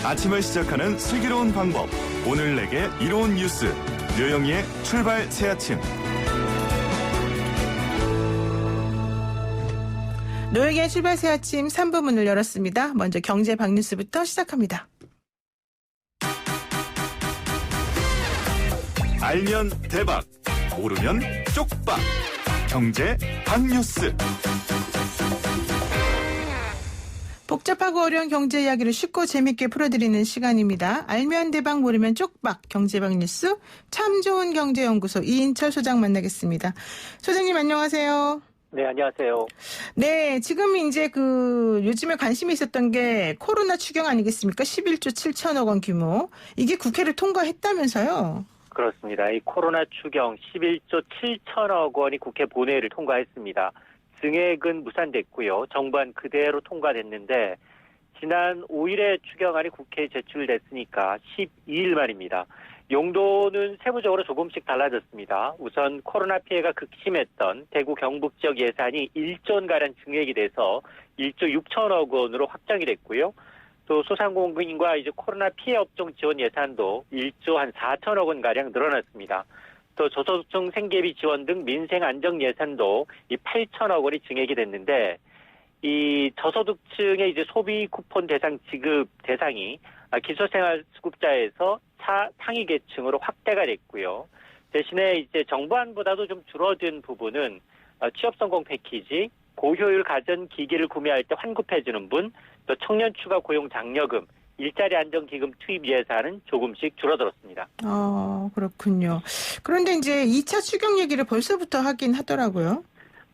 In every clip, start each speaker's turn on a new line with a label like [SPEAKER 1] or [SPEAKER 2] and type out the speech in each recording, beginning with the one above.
[SPEAKER 1] 아침을 시작하는 슬기로운 방법. 오늘 내게 이로운 뉴스. 류영희의 출발 새아침.
[SPEAKER 2] 노영희의 출발 새아침 3부 문을 열었습니다. 먼저 경제 박뉴스부터 시작합니다.
[SPEAKER 1] 알면 대박, 모르면 쪽박. 경제 박뉴스.
[SPEAKER 2] 복잡하고 어려운 경제 이야기를 쉽고 재밌게 풀어드리는 시간입니다. 알면 대박, 모르면 쪽박. 경제 박뉴스 참 좋은 경제연구소 이인철 소장 만나겠습니다. 소장님 안녕하세요.
[SPEAKER 3] 네, 안녕하세요.
[SPEAKER 2] 네, 지금 이제 요즘에 관심이 있었던 게 코로나 추경 아니겠습니까? 11조 7천억 원 규모. 이게 국회를 통과했다면서요?
[SPEAKER 3] 그렇습니다. 이 코로나 추경 11조 7천억 원이 국회 본회의를 통과했습니다. 증액은 무산됐고요. 정부안 그대로 통과됐는데 지난 5일에 추경안이 국회에 제출됐으니까 12일 만입니다. 용도는 세부적으로 조금씩 달라졌습니다. 우선 코로나 피해가 극심했던 대구 경북 지역 예산이 1조 원가량 증액이 돼서 1조 6천억 원으로 확정이 됐고요. 또 소상공인과 이제 코로나 피해 업종 지원 예산도 1조 한 4천억 원가량 늘어났습니다. 또 저소득층 생계비 지원 등 민생 안정 예산도 이 8천억 원이 증액이 됐는데 이 저소득층의 이제 소비 쿠폰 대상 지급 대상이 기초생활수급자에서 상위 계층으로 확대가 됐고요. 대신에 이제 정부안보다도 좀 줄어든 부분은 취업성공 패키지, 고효율 가전기기를 구매할 때 환급해주는 분, 또 청년 추가 고용 장려금, 일자리 안정기금 투입 예산은 조금씩 줄어들었습니다.
[SPEAKER 2] 그렇군요. 그런데 이제 2차 추경 얘기를 벌써부터 하긴 하더라고요.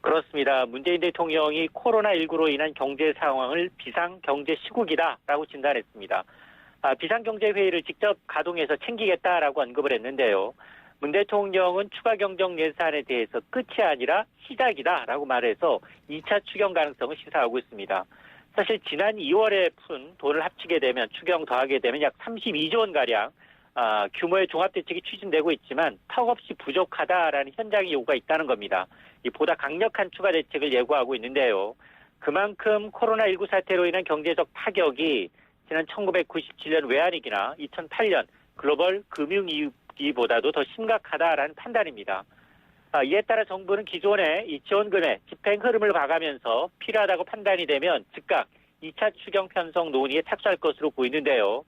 [SPEAKER 3] 그렇습니다. 문재인 대통령이 코로나19로 인한 경제 상황을 비상경제시국이다라고 진단했습니다. 비상경제회의를 직접 가동해서 챙기겠다라고 언급을 했는데요. 문 대통령은 추가 경정 예산에 대해서 끝이 아니라 시작이다라고 말해서 2차 추경 가능성을 시사하고 있습니다. 사실 지난 2월에 푼 돈을 합치게 되면 추경 더하게 되면 약 32조 원가량 규모의 종합대책이 추진되고 있지만 턱없이 부족하다라는 현장의 요구가 있다는 겁니다. 이 보다 강력한 추가 대책을 예고하고 있는데요. 그만큼 코로나19 사태로 인한 경제적 타격이 지난 1997년 외환위기나 2008년 글로벌 금융위기보다도 더 심각하다라는 판단입니다. 이에 따라 정부는 기존의 이 지원금의 집행 흐름을 봐가면서 필요하다고 판단이 되면 즉각 2차 추경 편성 논의에 착수할 것으로 보이는데요.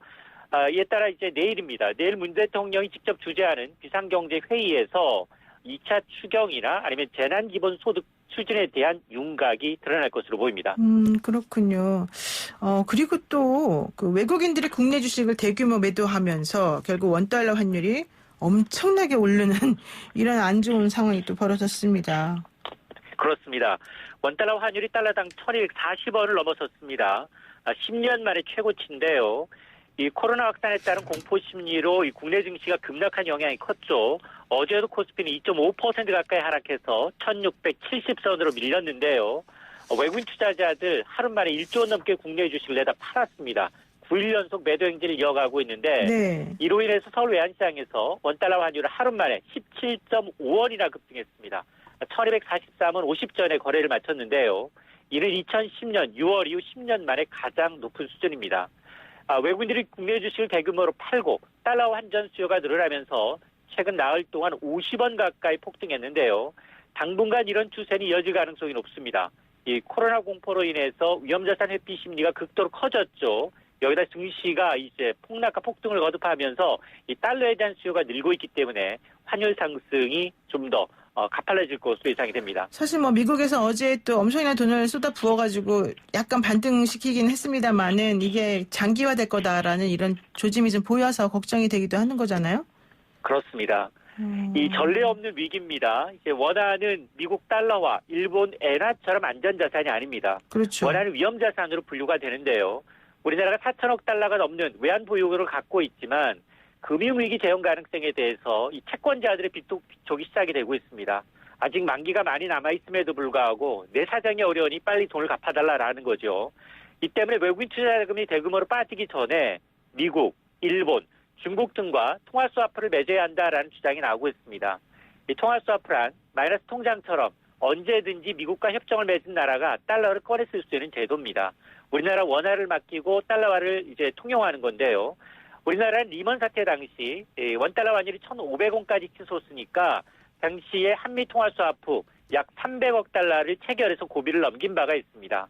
[SPEAKER 3] 이에 따라 이제 내일입니다. 내일 문 대통령이 직접 주재하는 비상경제회의에서 2차 추경이나 아니면 재난기본소득 추진에 대한 윤곽이 드러날 것으로 보입니다.
[SPEAKER 2] 그렇군요. 그리고 또 외국인들이 국내 주식을 대규모 매도하면서 결국 원달러 환율이 엄청나게 오르는 이런 안 좋은 상황이 또 벌어졌습니다.
[SPEAKER 3] 그렇습니다. 원달러 환율이 달러당 1,240원을 넘어섰습니다. 10년 만에 최고치인데요. 이 코로나 확산에 따른 공포 심리로 이 국내 증시가 급락한 영향이 컸죠. 어제도 코스피는 2.5% 가까이 하락해서 1,670선으로 밀렸는데요. 외국인 투자자들 하루 만에 1조 원 넘게 국내 주식을 내다 팔았습니다. 9일 연속 매도 행진을 이어가고 있는데
[SPEAKER 2] 네.
[SPEAKER 3] 이로 인해서 서울 외환시장에서 원달러 환율은 하루 만에 17.5원이나 급등했습니다. 1243원 50전에 거래를 마쳤는데요. 이는 2010년 6월 이후 10년 만에 가장 높은 수준입니다. 외국인들이 국내 주식을 대규모로 팔고 달러 환전 수요가 늘어나면서 최근 나흘 동안 50원 가까이 폭등했는데요. 당분간 이런 추세는 이어질 가능성이 높습니다. 이 코로나 공포로 인해서 위험자산 회피 심리가 극도로 커졌죠. 여기다 증시가 이제 폭락과 폭등을 거듭하면서 이 달러에 대한 수요가 늘고 있기 때문에 환율 상승이 좀 더 가팔라질 것으로 예상이 됩니다.
[SPEAKER 2] 사실 미국에서 어제 또 엄청난 돈을 쏟아 부어가지고 약간 반등시키긴 했습니다만은 이게 장기화될 거다라는 이런 조짐이 좀 보여서 걱정이 되기도 하는 거잖아요.
[SPEAKER 3] 그렇습니다. 이 전례 없는 위기입니다. 이제 원화는 미국 달러와 일본 엔화처럼 안전자산이 아닙니다.
[SPEAKER 2] 그렇죠.
[SPEAKER 3] 원화는 위험자산으로 분류가 되는데요. 우리나라가 4천억 달러가 넘는 외환 보유고를 갖고 있지만 금융위기 재현 가능성에 대해서 이 채권자들의 빚독촉이 시작이 되고 있습니다. 아직 만기가 많이 남아있음에도 불구하고 내 사정이 어려우니 빨리 돈을 갚아달라라는 거죠. 이 때문에 외국인 투자자금이 대규모로 빠지기 전에 미국, 일본, 중국 등과 통화스와프를 맺어야 한다라는 주장이 나오고 있습니다. 이 통화스와프란 마이너스 통장처럼 언제든지 미국과 협정을 맺은 나라가 달러를 꺼내 쓸 수 있는 제도입니다. 우리나라 원화를 맡기고 달러화를 이제 통용하는 건데요. 우리나라는 리먼 사태 당시 원달러 환율이 1,500원까지 치솟으니까 당시에 한미 통화 스와프 약 300억 달러를 체결해서 고비를 넘긴 바가 있습니다.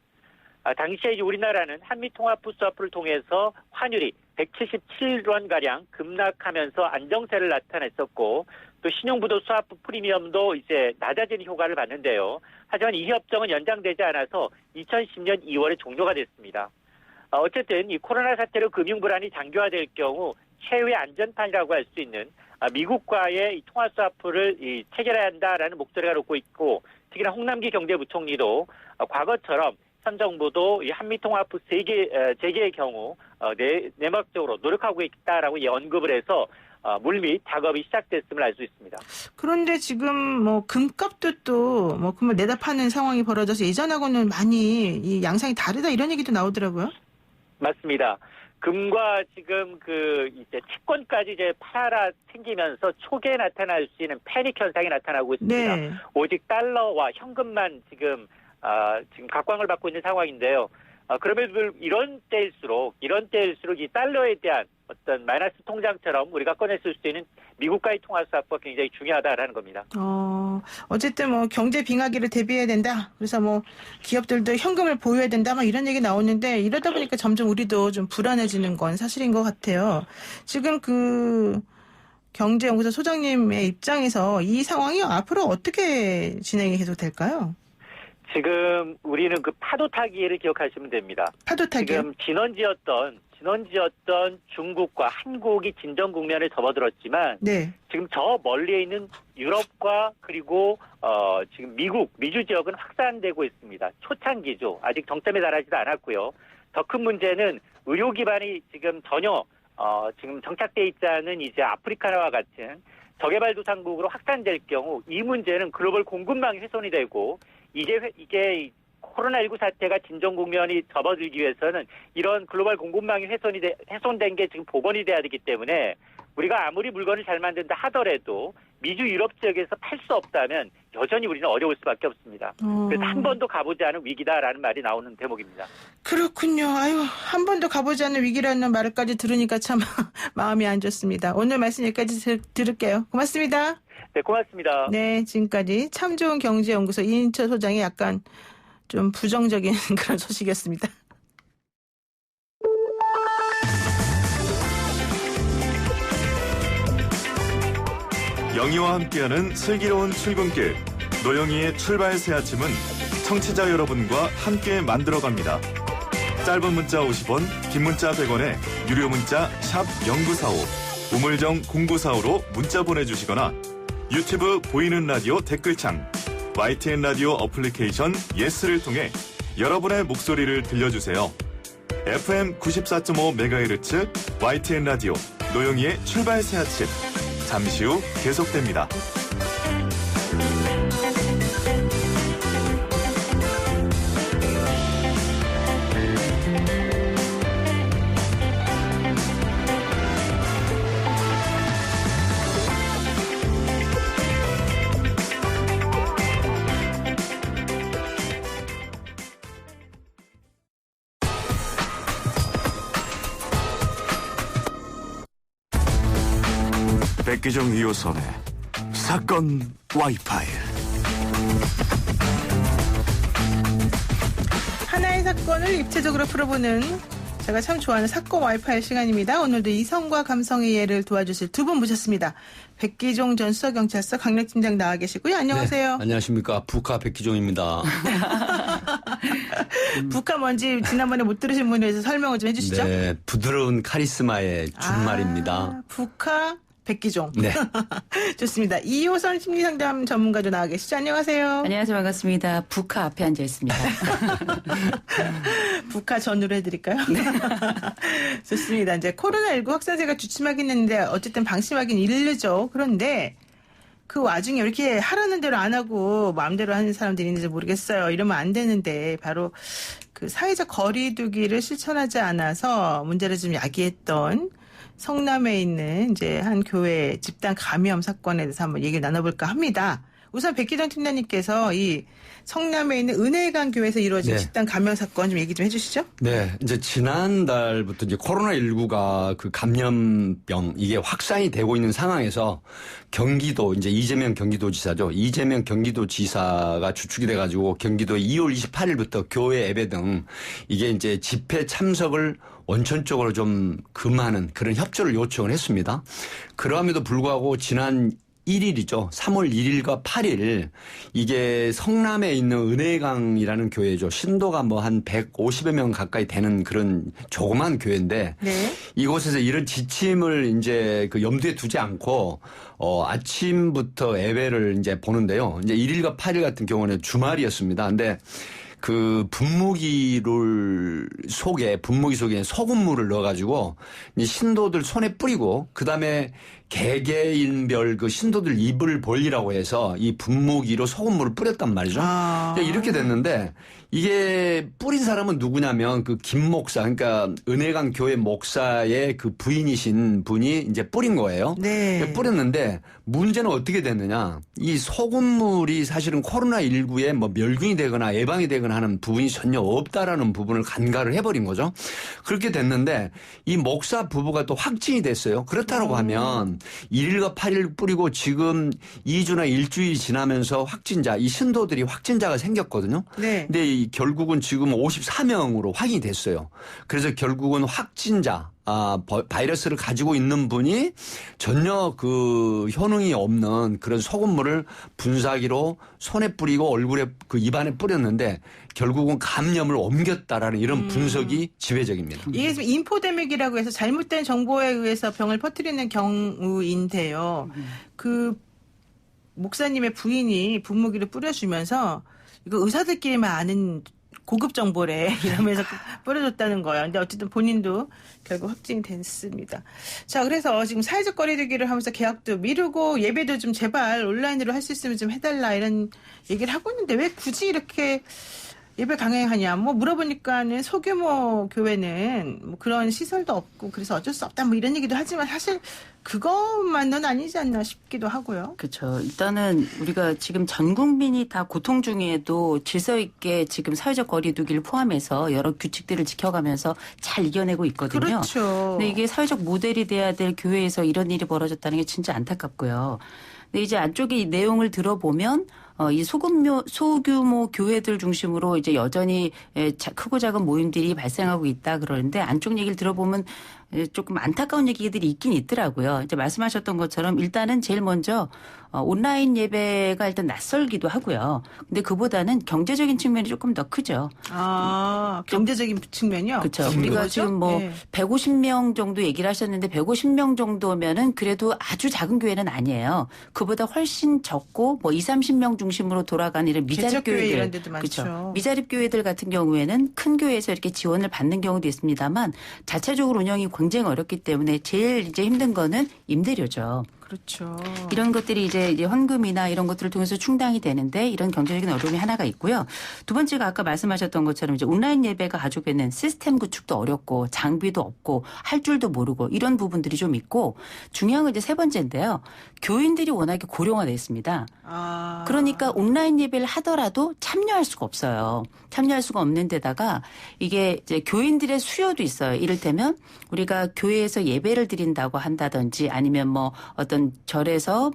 [SPEAKER 3] 당시에 이제 우리나라는 한미 통화 스와프를 통해서 환율이 177원 가량 급락하면서 안정세를 나타냈었고 또 신용부도 스와프 프리미엄도 이제 낮아지는 효과를 봤는데요. 하지만 이 협정은 연장되지 않아서 2010년 2월에 종료가 됐습니다. 어쨌든 이 코로나 사태로 금융 불안이 장기화될 경우 최후의 안전판이라고 할 수 있는 미국과의 이 통화 스와프를 체결해야 한다라는 목소리가 높고 있고 특히나 홍남기 경제부총리도 과거처럼 현 정부도 이 한미 통화 스와프 재개의 경우 내막적으로 노력하고 있다라고 언급을 해서 물밑 작업이 시작됐음을 알 수 있습니다.
[SPEAKER 2] 그런데 지금 뭐 금값도 또 뭐 금을 내다 파는 상황이 벌어져서 예전하고는 많이 이 양상이 다르다 이런 얘기도 나오더라고요.
[SPEAKER 3] 맞습니다. 금과 지금 이제 채권까지 이제 팔아 생기면서 초기에 나타날 수 있는 패닉 현상이 나타나고 있습니다.
[SPEAKER 2] 네.
[SPEAKER 3] 오직 달러와 현금만 지금 각광을 받고 있는 상황인데요. 그럼에도 이런 때일수록 이 달러에 대한 어떤 마이너스 통장처럼 우리가 꺼냈을 수 있는 미국과의 통화 스와프가 굉장히 중요하다라는 겁니다.
[SPEAKER 2] 어쨌든 뭐 경제 빙하기를 대비해야 된다. 그래서 뭐 기업들도 현금을 보유해야 된다. 막 이런 얘기 나오는데 이러다 보니까 점점 우리도 좀 불안해지는 건 사실인 것 같아요. 지금 경제연구소 소장님의 입장에서 이 상황이 앞으로 어떻게 진행이 계속 될까요?
[SPEAKER 3] 지금 우리는 파도 타기를 기억하시면 됩니다.
[SPEAKER 2] 파도 타기요?
[SPEAKER 3] 지금 진원지였던 중국과 한국이 진정 국면에 접어들었지만
[SPEAKER 2] 네.
[SPEAKER 3] 지금 저 멀리에 있는 유럽과 그리고 지금 미주 지역은 확산되고 있습니다. 초창기죠. 아직 정점에 달하지도 않았고요. 더 큰 문제는 의료 기반이 지금 전혀 지금 정착돼 있지 않은 이제 아프리카와 같은 저개발도상국으로 확산될 경우 이 문제는 글로벌 공급망이 훼손이 되고 이게 코로나19 사태가 진정 국면이 접어들기 위해서는 이런 글로벌 공급망이 훼손된 게 지금 복원이 돼야 되기 때문에 우리가 아무리 물건을 잘 만든다 하더라도 미주 유럽 지역에서 팔 수 없다면 여전히 우리는 어려울 수밖에 없습니다. 그래서 한 번도 가보지 않은 위기다라는 말이 나오는 대목입니다.
[SPEAKER 2] 그렇군요. 아유, 한 번도 가보지 않은 위기라는 말까지 들으니까 참 마음이 안 좋습니다. 오늘 말씀 여기까지 들을게요. 고맙습니다.
[SPEAKER 3] 네, 고맙습니다.
[SPEAKER 2] 네, 지금까지 참 좋은 경제연구소 이인철 소장의 약간 좀 부정적인 그런 소식이었습니다.
[SPEAKER 1] 영희와 함께하는 슬기로운 출근길 노영희의 출발 새 아침은 청취자 여러분과 함께 만들어갑니다. 짧은 문자 50원, 긴 문자 100원에 유료 문자 샵 0945 우물정 0945로 문자 보내주시거나 유튜브 보이는 라디오 댓글창 YTN 라디오 어플리케이션 예스를 통해 여러분의 목소리를 들려주세요. FM 94.5MHz YTN 라디오 노영희의 출발 새 아침 잠시 후 계속됩니다.
[SPEAKER 4] 백기정 2호선의 사건 와이파이.
[SPEAKER 2] 하나의 사건을 입체적으로 풀어보는 제가 참 좋아하는 사건 와이파이 시간입니다. 오늘도 이성과 감성의 예를 도와주실 두 분 모셨습니다. 백기종 전 수서경찰서 강력팀장 나와 계시고요. 안녕하세요.
[SPEAKER 5] 네, 안녕하십니까. 북하 백기종입니다.
[SPEAKER 2] 북한 뭔지 지난번에 못 들으신 분에 대해서 설명을 좀 해주시죠.
[SPEAKER 5] 네, 부드러운 카리스마의 준말입니다.
[SPEAKER 2] 북하 백기종.
[SPEAKER 5] 네.
[SPEAKER 2] 좋습니다. 2호선 심리상담 전문가도 나와 계시죠. 안녕하세요.
[SPEAKER 6] 안녕하세요. 반갑습니다. 북하 앞에 앉아 있습니다.
[SPEAKER 2] 북하 전으로 해드릴까요? 네. 좋습니다. 이제 코로나19 확산세가 주춤하긴 했는데 어쨌든 방심하긴 이르죠. 그런데 그 와중에 왜 이렇게 하라는 대로 안 하고 마음대로 하는 사람들이 있는지 모르겠어요. 이러면 안 되는데 바로 그 사회적 거리두기를 실천하지 않아서 문제를 좀 야기했던 성남에 있는 이제 한 교회 집단 감염 사건에 대해서 한번 얘기를 나눠볼까 합니다. 우선 백기정 팀장님께서 이 성남에 있는 은혜강 교회에서 이루어진
[SPEAKER 5] 네.
[SPEAKER 2] 집단 감염 사건 좀 얘기 좀 해주시죠.
[SPEAKER 5] 네, 이제 지난달부터 이제 코로나19가 그 감염병 이게 확산이 되고 있는 상황에서 경기도 이제 이재명 경기도지사죠. 이재명 경기도지사가 주축이 돼가지고 경기도에 2월 28일부터 교회 예배 등 이게 이제 집회 참석을 원천적으로 좀 금하는 그런 협조를 요청을 했습니다. 그럼에도 불구하고 지난 1일이죠. 3월 1일과 8일 이게 성남에 있는 은혜강이라는 교회죠. 신도가 뭐 한 150여 명 가까이 되는 그런 조그만 교회인데
[SPEAKER 2] 네.
[SPEAKER 5] 이곳에서 이런 지침을 이제 그 염두에 두지 않고 아침부터 예배를 이제 보는데요. 이제 1일과 8일 같은 경우는 주말이었습니다. 근데 그 분무기 속에 소금물을 넣어가지고 이 신도들 손에 뿌리고 그 다음에 개개인별 그 신도들 입을 벌리라고 해서 이 분무기로 소금물을 뿌렸단 말이죠. 이렇게 됐는데 이게 뿌린 사람은 누구냐면 그 김 목사 그러니까 은혜강 교회 목사의 그 부인이신 분이 이제 뿌린 거예요.
[SPEAKER 2] 네.
[SPEAKER 5] 뿌렸는데 문제는 어떻게 됐느냐. 이 소금물이 사실은 코로나19에 뭐 멸균이 되거나 예방이 되거나 하는 부분이 전혀 없다라는 부분을 간과를 해버린 거죠. 그렇게 됐는데 이 목사 부부가 또 확진이 됐어요. 그렇다고 하면 1일과 8일 뿌리고 지금 2주나 일주일이 지나면서 이 신도들이 확진자가 생겼거든요.
[SPEAKER 2] 네.
[SPEAKER 5] 근데 결국은 지금 54명으로 확인이 됐어요. 그래서 결국은 확진자 바이러스를 가지고 있는 분이 전혀 그 효능이 없는 그런 소금물을 분사기로 손에 뿌리고 얼굴에 그 입안에 뿌렸는데 결국은 감염을 옮겼다라는 이런 분석이 지배적입니다.
[SPEAKER 2] 이게 지금 인포데믹이라고 해서 잘못된 정보에 의해서 병을 퍼뜨리는 경우인데요. 그 목사님의 부인이 분무기를 뿌려주면서 이거 의사들끼리만 아는 고급 정보래 이러면서 뿌려줬다는 거예요. 근데 어쨌든 본인도 결국 확진이 됐습니다. 자, 그래서 지금 사회적 거리두기를 하면서 계약도 미루고 예배도 좀 제발 온라인으로 할 수 있으면 좀 해달라 이런 얘기를 하고 있는데 왜 굳이 이렇게 예배 강행하냐. 뭐 물어보니까는 소규모 교회는 뭐 그런 시설도 없고 그래서 어쩔 수 없다 뭐 이런 얘기도 하지만 사실 그것만은 아니지 않나 싶기도 하고요.
[SPEAKER 6] 그렇죠. 일단은 우리가 지금 전 국민이 다 고통 중에도 질서 있게 지금 사회적 거리두기를 포함해서 여러 규칙들을 지켜가면서 잘 이겨내고 있거든요.
[SPEAKER 2] 그렇죠.
[SPEAKER 6] 근데 이게 사회적 모델이 돼야 될 교회에서 이런 일이 벌어졌다는 게 진짜 안타깝고요. 근데 이제 안쪽에 이 내용을 들어보면 이 소규모 교회들 중심으로 이제 여전히 크고 작은 모임들이 발생하고 있다 그러는데 안쪽 얘기를 들어보면 조금 안타까운 얘기들이 있긴 있더라고요. 이제 말씀하셨던 것처럼 일단은 제일 먼저 온라인 예배가 일단 낯설기도 하고요. 근데 그보다는 경제적인 측면이 조금 더 크죠.
[SPEAKER 2] 경제적인 측면이요?
[SPEAKER 6] 그렇죠. 우리가 지금 뭐 150명 정도 얘기를 하셨는데 150명 정도면은 그래도 아주 작은 교회는 아니에요. 그보다 훨씬 적고 뭐 20-30명 중심으로 돌아가는 이런 미자립 교회들.
[SPEAKER 2] 이런 데도 많죠.
[SPEAKER 6] 그렇죠. 미자립 교회들 같은 경우에는 큰 교회에서 이렇게 지원을 받는 경우도 있습니다만 자체적으로 운영이 굉장히 어렵기 때문에 제일 이제 힘든 거는 임대료죠.
[SPEAKER 2] 그렇죠.
[SPEAKER 6] 이런 것들이 이제 헌금이나 이런 것들을 통해서 충당이 되는데 이런 경제적인 어려움이 하나가 있고요. 두 번째가 아까 말씀하셨던 것처럼 이제 온라인 예배가 가지고 있는 시스템 구축도 어렵고 장비도 없고 할 줄도 모르고 이런 부분들이 좀 있고 중요한 건 이제 세 번째인데요. 교인들이 워낙에 고령화돼 있습니다. 그러니까 온라인 예배를 하더라도 참여할 수가 없어요. 참여할 수가 없는 데다가 이게 이제 교인들의 수요도 있어요. 이를테면 우리가 교회에서 예배를 드린다고 한다든지 아니면 뭐 어떤 절에서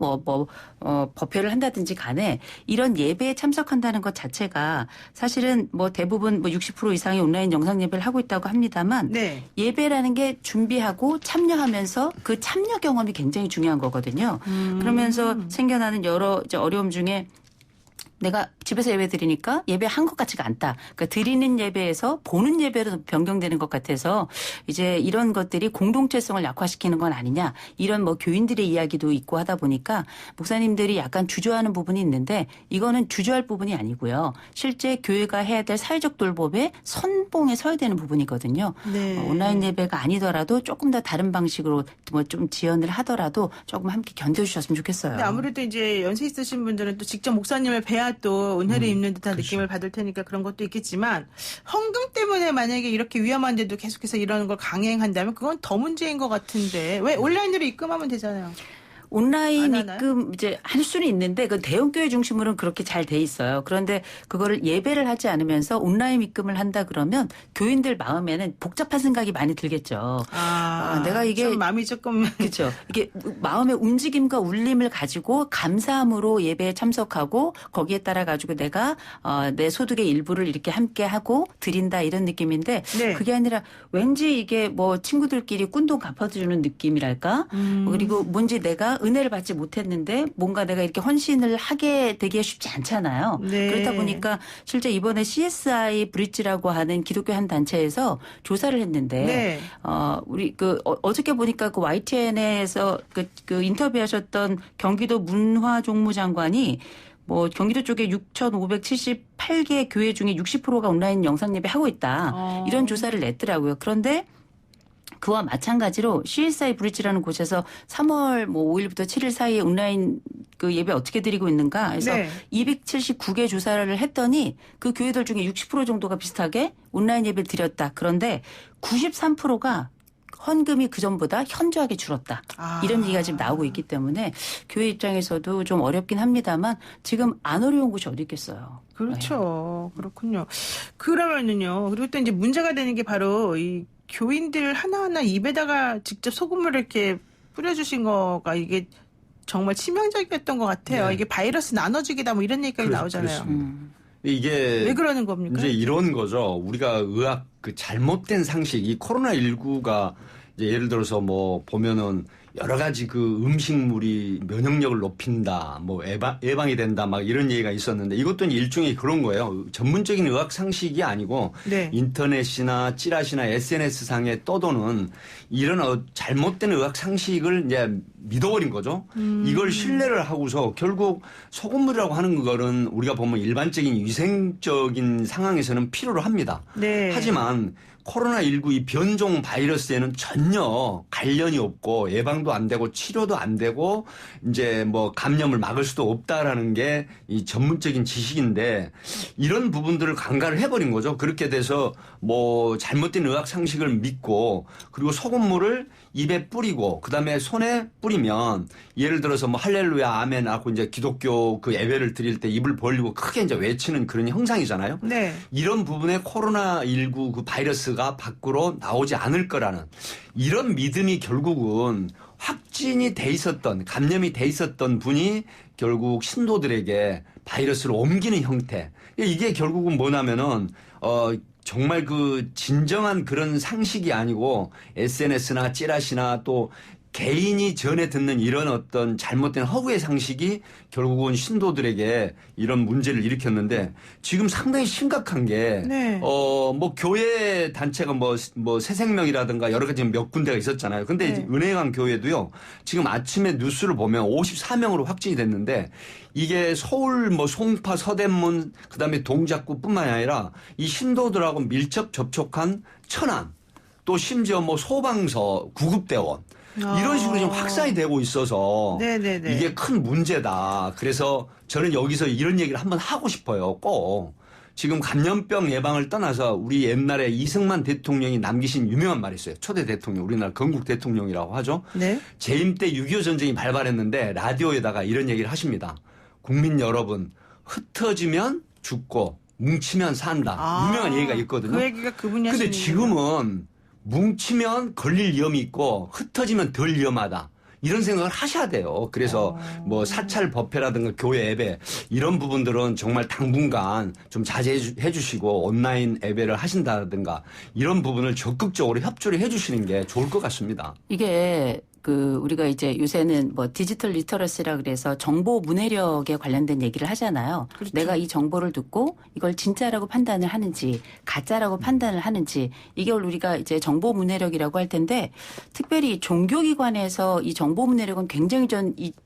[SPEAKER 6] 법회를 한다든지 간에 이런 예배에 참석한다는 것 자체가 사실은 뭐 대부분 뭐 60% 이상의 온라인 영상 예배를 하고 있다고 합니다만
[SPEAKER 2] 네.
[SPEAKER 6] 예배라는 게 준비하고 참여하면서 그 참여 경험이 굉장히 중요한 거거든요. 그러면서 생겨나는 여러 이제 어려움 중에 내가 집에서 예배 드리니까 예배한 것 같지가 않다. 그러니까 드리는 예배에서 보는 예배로 변경되는 것 같아서 이제 이런 것들이 공동체성을 약화시키는 건 아니냐. 이런 뭐 교인들의 이야기도 있고 하다 보니까 목사님들이 약간 주저하는 부분이 있는데 이거는 주저할 부분이 아니고요. 실제 교회가 해야 될 사회적 돌봄의 선봉에 서야 되는 부분이거든요.
[SPEAKER 2] 네.
[SPEAKER 6] 온라인 예배가 아니더라도 조금 더 다른 방식으로 뭐 좀 지원을 하더라도 조금 함께 견뎌주셨으면 좋겠어요.
[SPEAKER 2] 근데 아무래도 이제 연세 있으신 분들은 또 직접 목사님을 뵈야 또 은혜를 입는 듯한
[SPEAKER 5] 그렇죠.
[SPEAKER 2] 느낌을 받을 테니까 그런 것도 있겠지만 헌금 때문에 만약에 이렇게 위험한데도 계속해서 이런 걸 강행한다면 그건 더 문제인 것 같은데 왜 온라인으로 입금하면 되잖아요.
[SPEAKER 6] 온라인
[SPEAKER 2] 안 하나요?
[SPEAKER 6] 입금 이제 할 수는 있는데 그 대형 교회 중심으로는 그렇게 잘 돼 있어요. 그런데 그거를 예배를 하지 않으면서 온라인 입금을 한다 그러면 교인들 마음에는 복잡한 생각이 많이 들겠죠. 내가 이게
[SPEAKER 2] 좀 마음이 조금
[SPEAKER 6] 그렇죠. 이게 마음의 움직임과 울림을 가지고 감사함으로 예배에 참석하고 거기에 따라 가지고 내가 내 소득의 일부를 이렇게 함께 하고 드린다 이런 느낌인데
[SPEAKER 2] 네.
[SPEAKER 6] 그게 아니라 왠지 이게 뭐 친구들끼리 꾼돈 갚아주는 느낌이랄까. 그리고 뭔지 내가 은혜를 받지 못했는데 뭔가 내가 이렇게 헌신을 하게 되기가 쉽지 않잖아요.
[SPEAKER 2] 네.
[SPEAKER 6] 그렇다 보니까 실제 이번에 CSI 브릿지라고 하는 기독교 한 단체에서 조사를 했는데
[SPEAKER 2] 네.
[SPEAKER 6] 우리 어저께 보니까 그 YTN에서 그 인터뷰하셨던 경기도 문화종무장관이 뭐 경기도 쪽에 6,578개 교회 중에 60%가 온라인 영상 예배 하고 있다. 이런 조사를 냈더라고요. 그런데 그와 마찬가지로 CSI 브릿지라는 곳에서 3월 뭐 5일부터 7일 사이에 온라인 그 예배 어떻게 드리고 있는가 해서
[SPEAKER 2] 네.
[SPEAKER 6] 279개 조사를 했더니 그 교회들 중에 60% 정도가 비슷하게 온라인 예배를 드렸다. 그런데 93%가 헌금이 그전보다 현저하게 줄었다. 이런 얘기가 지금 나오고 있기 때문에 교회 입장에서도 좀 어렵긴 합니다만 지금 안 어려운 곳이 어디 있겠어요.
[SPEAKER 2] 그렇죠. 그렇군요. 그러면은요. 그리고 또 이제 문제가 되는 게 바로 이 교인들 하나하나 입에다가 직접 소금을 이렇게 뿌려주신 거가 이게 정말 치명적이었던 것 같아요.
[SPEAKER 5] 네.
[SPEAKER 2] 이게 바이러스 나눠주기다 뭐 이런 얘기까지 나오잖아요.
[SPEAKER 5] 이게
[SPEAKER 2] 왜 그러는 겁니까?
[SPEAKER 5] 이제 이런 거죠. 우리가 의학 그 잘못된 상식, 이 코로나19가 이제 예를 들어서 뭐 보면은 여러 가지 그 음식물이 면역력을 높인다, 뭐 예방이 된다, 막 이런 얘기가 있었는데 이것도 일종의 그런 거예요. 전문적인 의학 상식이 아니고
[SPEAKER 2] 네.
[SPEAKER 5] 인터넷이나 찌라시나 SNS 상에 떠도는 이런 잘못된 의학 상식을 이제 믿어버린 거죠. 이걸 신뢰를 하고서 결국 소금물이라고 하는 거는 우리가 보면 일반적인 위생적인 상황에서는 필요로 합니다.
[SPEAKER 2] 네.
[SPEAKER 5] 하지만 코로나19 이 변종 바이러스에는 전혀 관련이 없고 예방도 안 되고 치료도 안 되고 이제 뭐 감염을 막을 수도 없다라는 게 이 전문적인 지식인데 이런 부분들을 간과를 해버린 거죠. 그렇게 돼서 뭐 잘못된 의학 상식을 믿고 그리고 소금물을 입에 뿌리고 그다음에 손에 뿌리면 예를 들어서 뭐 할렐루야 아멘 하고 이제 기독교 그 예배를 드릴 때 입을 벌리고 크게 이제 외치는 그런 형상이잖아요.
[SPEAKER 2] 네.
[SPEAKER 5] 이런 부분에 코로나19 그 바이러스가 밖으로 나오지 않을 거라는 이런 믿음이 결국은 확진이 돼 있었던 감염이 돼 있었던 분이 결국 신도들에게 바이러스를 옮기는 형태. 이게 결국은 뭐냐면은 정말 그 진정한 그런 상식이 아니고 SNS나 찌라시나 또 개인이 전해 듣는 이런 어떤 잘못된 허구의 상식이 결국은 신도들에게 이런 문제를 일으켰는데 지금 상당히 심각한 게
[SPEAKER 2] 네.
[SPEAKER 5] 뭐 교회 단체가 뭐 새생명이라든가 여러 가지 몇 군데가 있었잖아요. 근데
[SPEAKER 2] 네.
[SPEAKER 5] 은혜강 교회도요. 지금 아침에 뉴스를 보면 54명으로 확진이 됐는데 이게 서울 뭐 송파 서대문 그다음에 동작구뿐만이 아니라 이 신도들하고 밀접 접촉한 천안 또 심지어 뭐 소방서 구급대원 이런 식으로 지금 확산이 되고 있어서
[SPEAKER 2] 네네네.
[SPEAKER 5] 이게 큰 문제다. 그래서 저는 여기서 이런 얘기를 한번 하고 싶어요. 꼭. 지금 감염병 예방을 떠나서 우리 옛날에 이승만 대통령이 남기신 유명한 말이 있어요. 초대 대통령, 우리나라 건국 대통령이라고 하죠.
[SPEAKER 2] 네.
[SPEAKER 5] 재임 때 6.25 전쟁이 발발했는데 라디오에다가 이런 얘기를 하십니다. 국민 여러분, 흩어지면 죽고 뭉치면 산다. 유명한 얘기가 있거든요.
[SPEAKER 2] 그 얘기가 그분이 하신
[SPEAKER 5] 근데
[SPEAKER 2] 얘기예요.
[SPEAKER 5] 지금은 뭉치면 걸릴 위험이 있고 흩어지면 덜 위험하다. 이런 생각을 하셔야 돼요. 그래서 뭐 사찰 법회라든가 교회 예배 이런 부분들은 정말 당분간 좀 자제해 주시고 온라인 예배를 하신다든가 이런 부분을 적극적으로 협조를 해 주시는 게 좋을 것 같습니다.
[SPEAKER 6] 이게 우리가 이제 요새는 뭐 디지털 리터러시라 그래서 정보 문해력에 관련된 얘기를 하잖아요.
[SPEAKER 2] 그렇죠.
[SPEAKER 6] 내가 이 정보를 듣고 이걸 진짜라고 판단을 하는지 가짜라고 판단을 하는지 이게 우리가 이제 정보 문해력이라고 할 텐데 특별히 종교기관에서 이 정보 문해력은 굉장히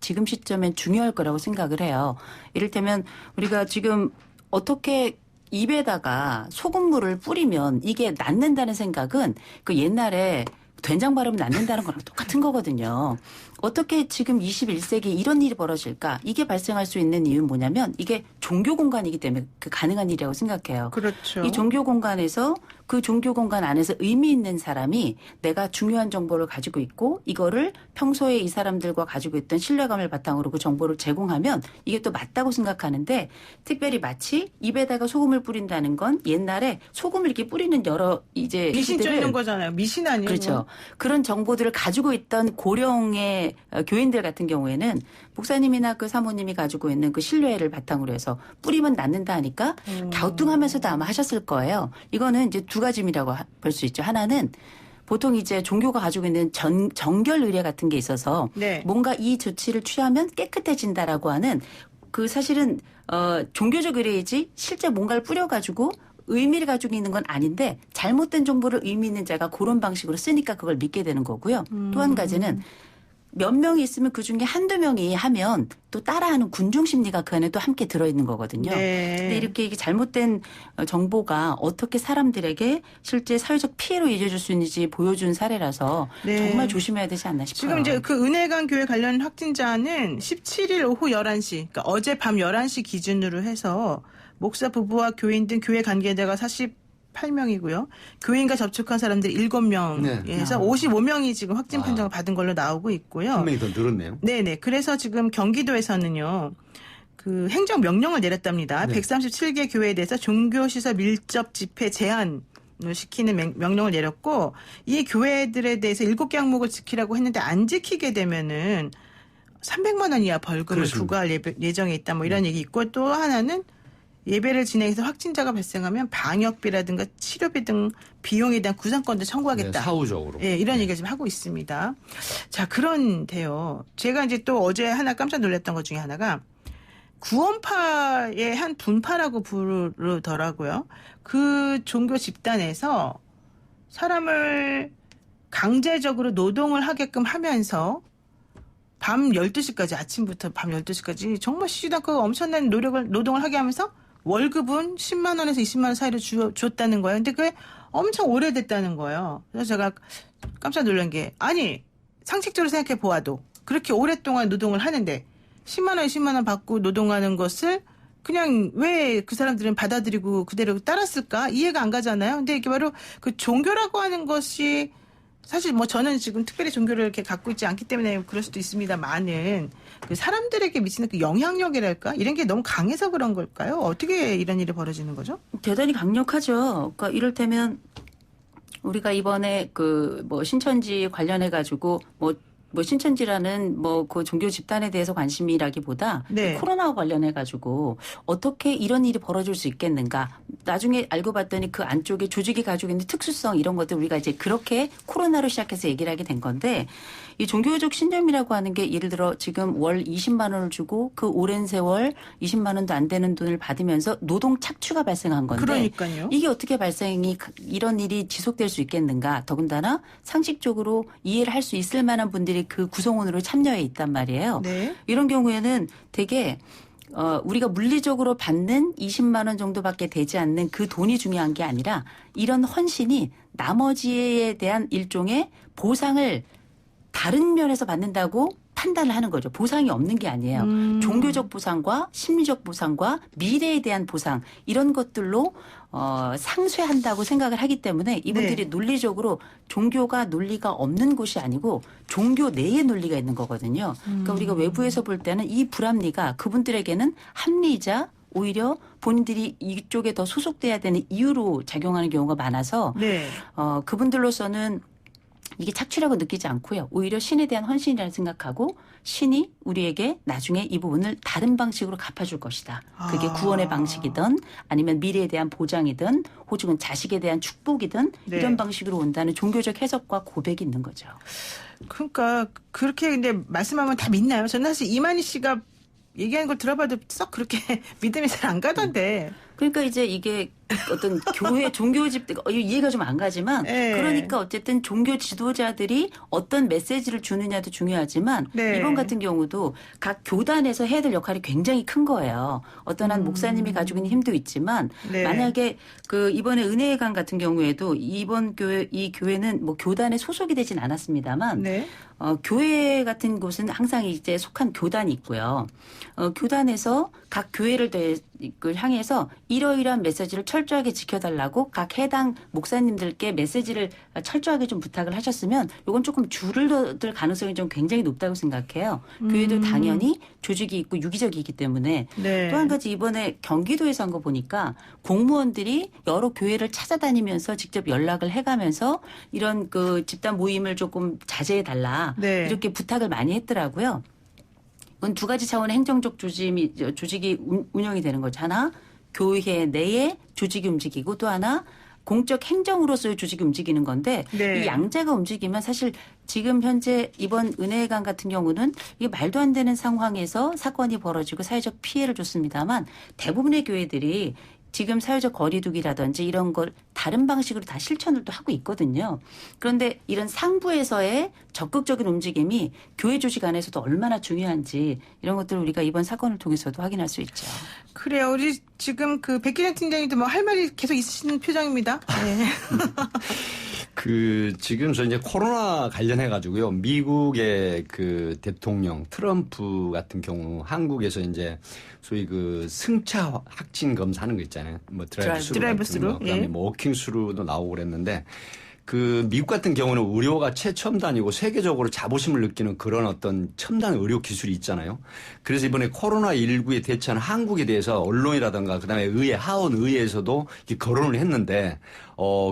[SPEAKER 6] 지금 시점엔 중요할 거라고 생각을 해요. 이를테면 우리가 지금 어떻게 입에다가 소금물을 뿌리면 이게 낫는다는 생각은 그 옛날에 된장 바르면 낫는다는 거랑 똑같은 거거든요. 어떻게 지금 21세기 이런 일이 벌어질까? 이게 발생할 수 있는 이유는 뭐냐면 이게 종교 공간이기 때문에 그 가능한 일이라고 생각해요.
[SPEAKER 2] 그렇죠.
[SPEAKER 6] 이 종교 공간에서 그 종교 공간 안에서 의미 있는 사람이 내가 중요한 정보를 가지고 있고 이거를 평소에 이 사람들과 가지고 있던 신뢰감을 바탕으로 그 정보를 제공하면 이게 또 맞다고 생각하는데 특별히 마치 입에다가 소금을 뿌린다는 건 옛날에 소금을 이렇게 뿌리는 여러 이제
[SPEAKER 2] 미신
[SPEAKER 6] 시대를
[SPEAKER 2] 쫓는 거잖아요. 미신 아니에요?
[SPEAKER 6] 그렇죠. 그런 정보들을 가지고 있던 고령의 교인들 같은 경우에는 목사님이나 그 사모님이 가지고 있는 그 신뢰를 바탕으로 해서 뿌리면 낫는다 하니까 갸우뚱하면서도 아마 하셨을 거예요. 이거는 이제 두 가지라고 볼 수 있죠. 하나는 보통 이제 종교가 가지고 있는 정결 의례 같은 게 있어서
[SPEAKER 2] 네.
[SPEAKER 6] 뭔가 이 조치를 취하면 깨끗해진다라고 하는 그 사실은 종교적 의례이지 실제 뭔가를 뿌려가지고 의미를 가지고 있는 건 아닌데 잘못된 정보를 의미 있는 자가 그런 방식으로 쓰니까 그걸 믿게 되는 거고요. 또 한 가지는 몇 명이 있으면 그중에 한두 명이 하면 또 따라하는 군중 심리가 그 안에 또 함께 들어있는 거거든요.
[SPEAKER 2] 네.
[SPEAKER 6] 근데 이렇게 잘못된 정보가 어떻게 사람들에게 실제 사회적 피해로 이어질 수 있는지 보여준 사례라서
[SPEAKER 2] 네.
[SPEAKER 6] 정말 조심해야 되지 않나 싶어요.
[SPEAKER 2] 지금 이제 그 은혜관 교회 관련 확진자는 17일 오후 11시, 그러니까 어제 밤 11시 기준으로 해서 목사 부부와 교인 등 교회 관계자가 48명이고요. 교인과 접촉한 사람들이 7명에서 55명이 지금 확진 판정을 받은 걸로 나오고 있고요.
[SPEAKER 5] 한 명이 더 늘었네요.
[SPEAKER 2] 네네. 그래서 지금 경기도에서는요. 그 행정 명령을 내렸답니다.
[SPEAKER 5] 네.
[SPEAKER 2] 137개 교회에 대해서 종교시설 밀접 집회 제한 을 시키는 명령을 내렸고 이 교회들에 대해서 7개 항목을 지키라고 했는데 안 지키게 되면은 300만 원 이하 벌금을
[SPEAKER 5] 그렇습니다.
[SPEAKER 2] 부과할 예정에 있다. 뭐 이런 얘기 있고 또 하나는 예배를 진행해서 확진자가 발생하면 방역비라든가 치료비 등 비용에 대한 구상권도 청구하겠다.
[SPEAKER 5] 네, 사후적으로.
[SPEAKER 2] 예, 이런
[SPEAKER 5] 네.
[SPEAKER 2] 얘기를 지금 하고 있습니다. 자, 그런데요. 제가 이제 또 어제 하나 깜짝 놀랐던 것 중에 하나가 구원파의 한 분파라고 부르더라고요. 그 종교 집단에서 사람을 강제적으로 노동을 하게끔 하면서 밤 12시까지 아침부터 밤 12시까지 정말 쉬지도 않고 엄청난 노동을 하게 하면서 월급은 10만 원에서 20만 원 사이로 줬다는 거예요. 근데 그게 엄청 오래됐다는 거예요. 그래서 제가 깜짝 놀란 게 아니 상식적으로 생각해 보아도 그렇게 오랫동안 노동을 하는데 10만 원, 20만 원 받고 노동하는 것을 그냥 왜 그 사람들은 받아들이고 그대로 따랐을까 이해가 안 가잖아요. 근데 이게 바로 그 종교라고 하는 것이 사실 뭐 저는 지금 특별히 종교를 이렇게 갖고 있지 않기 때문에 그럴 수도 있습니다만은 그 사람들에게 미치는 그 영향력이랄까 이런 게 너무 강해서 그런 걸까요? 어떻게 이런 일이 벌어지는 거죠?
[SPEAKER 6] 대단히 강력하죠. 그러니까 이를테면 우리가 이번에 그 뭐 신천지 관련해 가지고 뭐 신천지라는 뭐 그 종교 집단에 대해서 관심이라기보다
[SPEAKER 2] 네.
[SPEAKER 6] 코로나와 관련해 가지고 어떻게 이런 일이 벌어질 수 있겠는가. 나중에 알고 봤더니 그 안쪽에 조직이 가지고 있는 특수성 이런 것들 우리가 이제 그렇게 코로나로 시작해서 얘기를 하게 된 건데 이 종교적 신념이라고 하는 게 예를 들어 지금 월 20만 원을 주고 그 오랜 세월 20만 원도 안 되는 돈을 받으면서 노동 착취가 발생한 건데
[SPEAKER 2] 그러니까요.
[SPEAKER 6] 이게 어떻게 이런 일이 지속될 수 있겠는가. 더군다나 상식적으로 이해를 할 수 있을 만한 분들이 그 구성원으로 참여해 있단 말이에요.
[SPEAKER 2] 네.
[SPEAKER 6] 이런 경우에는 되게 우리가 물리적으로 받는 20만 원 정도밖에 되지 않는 그 돈이 중요한 게 아니라 이런 헌신이 나머지에 대한 일종의 보상을 다른 면에서 받는다고 판단을 하는 거죠. 보상이 없는 게 아니에요. 종교적 보상과 심리적 보상과 미래에 대한 보상 이런 것들로 상쇄한다고 생각을 하기 때문에 이분들이
[SPEAKER 2] 네.
[SPEAKER 6] 논리적으로 종교가 논리가 없는 곳이 아니고 종교 내에 논리가 있는 거거든요. 그러니까 우리가 외부에서 볼 때는 이 불합리가 그분들에게는 합리이자 오히려 본인들이 이쪽에 더 소속돼야 되는 이유로 작용하는 경우가 많아서
[SPEAKER 2] 네.
[SPEAKER 6] 그분들로서는 이게 착취라고 느끼지 않고요. 오히려 신에 대한 헌신이라고 생각하고 신이 우리에게 나중에 이 부분을 다른 방식으로 갚아줄 것이다. 그게 구원의 방식이든 아니면 미래에 대한 보장이든 혹은 자식에 대한 축복이든
[SPEAKER 2] 네.
[SPEAKER 6] 이런 방식으로 온다는 종교적 해석과 고백이 있는 거죠.
[SPEAKER 2] 그러니까 그렇게 근데 말씀하면 다 믿나요? 저는 사실 이만희 씨가 얘기하는 걸 들어봐도 썩 그렇게 믿음이 잘 안 가던데.
[SPEAKER 6] 그러니까 이제 이게 어떤 교회 종교집 이해가 좀 안 가지만
[SPEAKER 2] 네.
[SPEAKER 6] 그러니까 어쨌든 종교 지도자들이 어떤 메시지를 주느냐도 중요하지만
[SPEAKER 2] 네.
[SPEAKER 6] 이번 같은 경우도 각 교단에서 해야 될 역할이 굉장히 큰 거예요. 어떤 한 목사님이 가지고 있는 힘도 있지만
[SPEAKER 2] 네.
[SPEAKER 6] 만약에 그 이번에 은혜관 같은 경우에도 이번 교회 이 교회는 뭐 교단에 소속이 되진 않았습니다만
[SPEAKER 2] 네.
[SPEAKER 6] 교회 같은 곳은 항상 이제 속한 교단이 있고요. 교단에서 각 교회를 향해서 이러이러한 메시지를 철저하게 지켜달라고 각 해당 목사님들께 메시지를 철저하게 좀 부탁을 하셨으면 이건 조금 줄을 가능성이 좀 굉장히 높다고 생각해요. 교회도 당연히 조직이 있고 유기적이기 때문에
[SPEAKER 2] 네.
[SPEAKER 6] 또 한 가지 이번에 경기도에서 한 거 보니까 공무원들이 여러 교회를 찾아다니면서 직접 연락을 해가면서 이런 그 집단 모임을 조금 자제해달라
[SPEAKER 2] 네.
[SPEAKER 6] 이렇게 부탁을 많이 했더라고요. 이건 두 가지 차원의 행정적 조직이 운영이 되는 거죠. 하나 교회 내에 조직이 움직이고 또 하나 공적 행정으로서의 조직이 움직이는 건데
[SPEAKER 2] 네.
[SPEAKER 6] 이 양자가 움직이면 사실 지금 현재 이번 은혜관 같은 경우는 이게 말도 안 되는 상황에서 사건이 벌어지고 사회적 피해를 줬습니다만 대부분의 교회들이 지금 사회적 거리두기라든지 이런 걸 다른 방식으로 다 실천을 또 하고 있거든요. 그런데 이런 상부에서의 적극적인 움직임이 교회 조직 안에서도 얼마나 중요한지 이런 것들을 우리가 이번 사건을 통해서도 확인할 수 있죠.
[SPEAKER 2] 그래요. 우리 지금 그 백기란 팀장님도 뭐 할 말이 계속 있으신 표정입니다. 네.
[SPEAKER 5] 지금 저 이제 코로나 관련해 가지고요. 미국의 그 대통령 트럼프 같은 경우 한국에서 이제 소위 그 승차 확진 검사하는 거 있잖아요. 뭐 드라이브 스루 그다음에
[SPEAKER 2] 예.
[SPEAKER 5] 뭐 워킹 스루도 나오고 그랬는데 그 미국 같은 경우는 의료가 최첨단이고 세계적으로 자부심을 느끼는 그런 어떤 첨단 의료 기술이 있잖아요. 그래서 이번에 코로나19에 대처하는 한국에 대해서 언론이라든가 그다음에 의회, 하원 의회에서도 거론을 했는데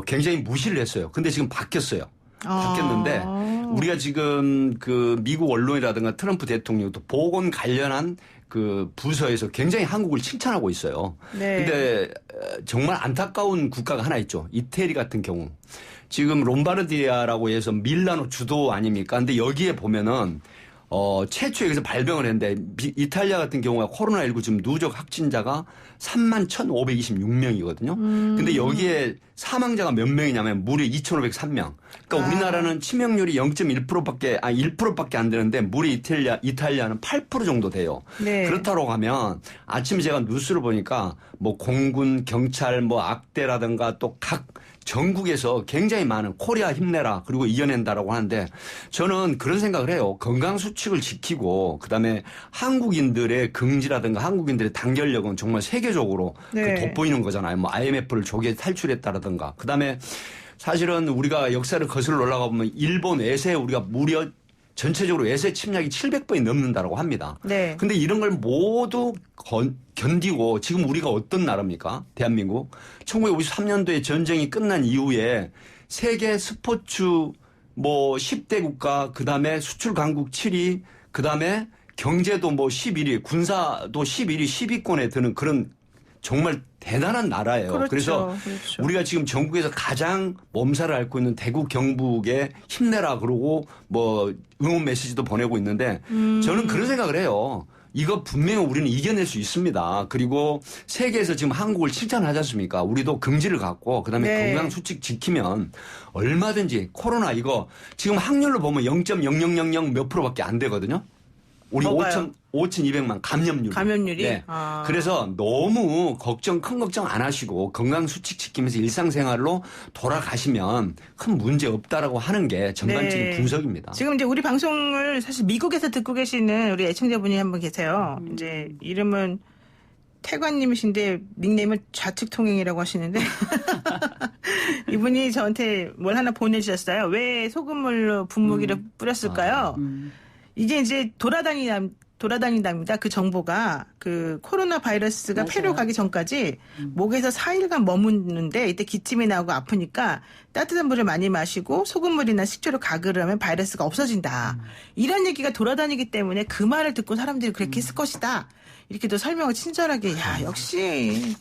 [SPEAKER 5] 굉장히 무시를 했어요. 근데 지금 바뀌었어요. 바뀌었는데 우리가 지금 그 미국 언론이라든가 트럼프 대통령도 보건 관련한 그 부서에서 굉장히 한국을 칭찬하고 있어요.
[SPEAKER 2] 네.
[SPEAKER 5] 근데 정말 안타까운 국가가 하나 있죠. 이태리 같은 경우. 지금 롬바르디아라고 해서 밀라노 주도 아닙니까? 근데 여기에 보면은 최초에 여기서 발병을 했는데 이탈리아 같은 경우가 코로나19 지금 누적 확진자가 31,526명이거든요. 근데 여기에 사망자가 몇 명이냐면 무려 2,503명. 그러니까 우리나라는 치명률이 1%밖에 안 되는데 무려 이탈리아는 8% 정도 돼요.
[SPEAKER 2] 네.
[SPEAKER 5] 그렇다고 하면 아침에 제가 뉴스를 보니까 뭐 공군, 경찰, 뭐 악대라든가 또 각 전국에서 굉장히 많은 코리아 힘내라 그리고 이겨낸다라고 하는데 저는 그런 생각을 해요. 건강수칙을 지키고 그다음에 한국인들의 긍지라든가 한국인들의 단결력은 정말 세계적으로
[SPEAKER 2] 네.
[SPEAKER 5] 돋보이는 거잖아요. 뭐 IMF를 조기에 탈출했다라든가 그다음에 사실은 우리가 역사를 거슬러 올라가 보면 일본 외세에 우리가 무려 전체적으로 외세 침략이 700번이 넘는다라고 합니다.
[SPEAKER 2] 네.
[SPEAKER 5] 근데 이런 걸 모두 견디고 지금 우리가 어떤 나라입니까? 대한민국. 1953년도에 전쟁이 끝난 이후에 세계 스포츠 뭐 10대 국가 그다음에 수출 강국 7위 그다음에 경제도 뭐 11위 군사도 11위 10위권에 드는 그런 정말 대단한 나라예요.
[SPEAKER 2] 그렇죠.
[SPEAKER 5] 그래서
[SPEAKER 2] 그렇죠.
[SPEAKER 5] 우리가 지금 전국에서 가장 몸살을 앓고 있는 대구 경북에 힘내라 그러고 뭐 응원 메시지도 보내고 있는데 저는 그런 생각을 해요. 이거 분명히 우리는 이겨낼 수 있습니다. 그리고 세계에서 지금 한국을 칭찬하지 않습니까? 우리도 긍지를 갖고 그다음에
[SPEAKER 2] 네.
[SPEAKER 5] 건강 수칙 지키면 얼마든지 코로나 이거 지금 확률로 보면 0.0000 몇 프로밖에 안 되거든요. 우리
[SPEAKER 2] 뭐가요?
[SPEAKER 5] 5,200만 감염률이.
[SPEAKER 2] 네.
[SPEAKER 5] 그래서 너무 큰 걱정 안 하시고 건강 수칙 지키면서 일상생활로 돌아가시면 큰 문제 없다라고 하는 게 전반적인
[SPEAKER 2] 네.
[SPEAKER 5] 분석입니다.
[SPEAKER 2] 지금 이제 우리 방송을 사실 미국에서 듣고 계시는 우리 애청자분이 한 분 계세요. 이제 이름은 태관님이신데 닉네임은 좌측통행이라고 하시는데 이분이 저한테 뭘 하나 보내주셨어요. 왜 소금물로 분무기를 뿌렸을까요? 이게 이제 돌아다닌답니다. 그 정보가 그 코로나 바이러스가
[SPEAKER 6] 맞아요.
[SPEAKER 2] 폐로 가기 전까지 목에서 4일간 머무는데 이때 기침이 나오고 아프니까 따뜻한 물을 많이 마시고 소금물이나 식초로 가글을 하면 바이러스가 없어진다. 이런 얘기가 돌아다니기 때문에 그 말을 듣고 사람들이 그렇게 했을 것이다. 이렇게 또 설명을 친절하게 역시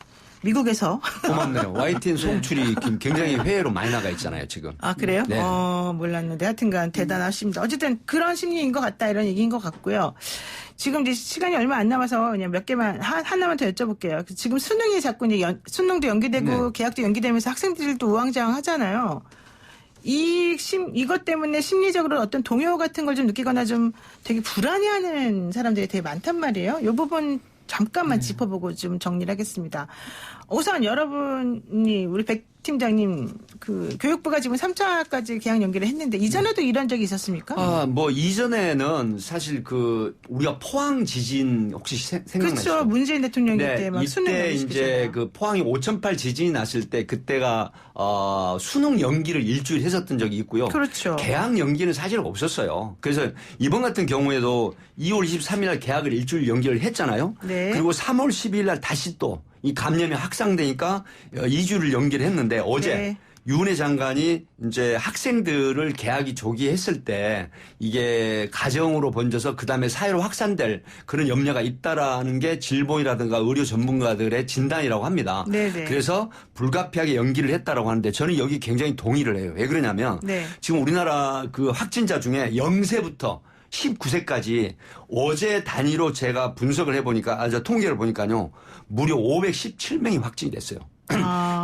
[SPEAKER 2] 미국에서.
[SPEAKER 5] 고맙네요. YTN 송출이 굉장히 해외로 많이 나가 있잖아요, 지금.
[SPEAKER 2] 아, 그래요?
[SPEAKER 5] 네.
[SPEAKER 2] 몰랐는데. 하여튼간 대단하십니다. 어쨌든 그런 심리인 것 같다, 이런 얘기인 것 같고요. 지금 이제 시간이 얼마 안 남아서 그냥 몇 개만, 하나만 더 여쭤볼게요. 지금 수능이 자꾸 이제 수능도 연기되고
[SPEAKER 5] 네.
[SPEAKER 2] 계약도 연기되면서 학생들도 우왕좌왕 하잖아요. 이것 때문에 심리적으로 어떤 동요 같은 걸 좀 느끼거나 좀 되게 불안해하는 사람들이 되게 많단 말이에요. 이 부분 잠깐만 짚어보고 좀 정리를 하겠습니다. 우선 여러분이 우리 백 팀장님 그 교육부가 지금 3차까지 계약 연기를 했는데 이전에도 이런 적이 있었습니까?
[SPEAKER 5] 뭐 이전에는 사실 그 우리가 포항 지진 혹시 생각나시죠?
[SPEAKER 2] 그렇죠. 문재인 대통령
[SPEAKER 5] 네,
[SPEAKER 2] 때 막 수능
[SPEAKER 5] 이때
[SPEAKER 2] 연기시키잖아요.
[SPEAKER 5] 이제 그 포항이 5.8 지진이 났을 때 그때가 수능 연기를 일주일 했었던 적이 있고요.
[SPEAKER 2] 그렇죠.
[SPEAKER 5] 개학 연기는 사실 없었어요. 그래서 이번 같은 경우에도 2월 23일 날 개학을 일주일 연기를 했잖아요.
[SPEAKER 2] 네.
[SPEAKER 5] 그리고 3월 12일 날 다시 또 이 감염이 확산되니까 2주를 연기를 했는데 어제
[SPEAKER 2] 네.
[SPEAKER 5] 유은혜 장관이 이제 학생들을 개학이 조기했을 때 이게 가정으로 번져서 그다음에 사회로 확산될 그런 염려가 있다라는 게 질본이라든가 의료 전문가들의 진단이라고 합니다.
[SPEAKER 2] 네네.
[SPEAKER 5] 그래서 불가피하게 연기를 했다라고 하는데 저는 여기 굉장히 동의를 해요. 왜 그러냐면
[SPEAKER 2] 네.
[SPEAKER 5] 지금 우리나라 그 확진자 중에 0세부터 19세까지 어제 단위로 제가 분석을 해보니까, 저 통계를 보니까요, 무려 517명이 확진이 됐어요.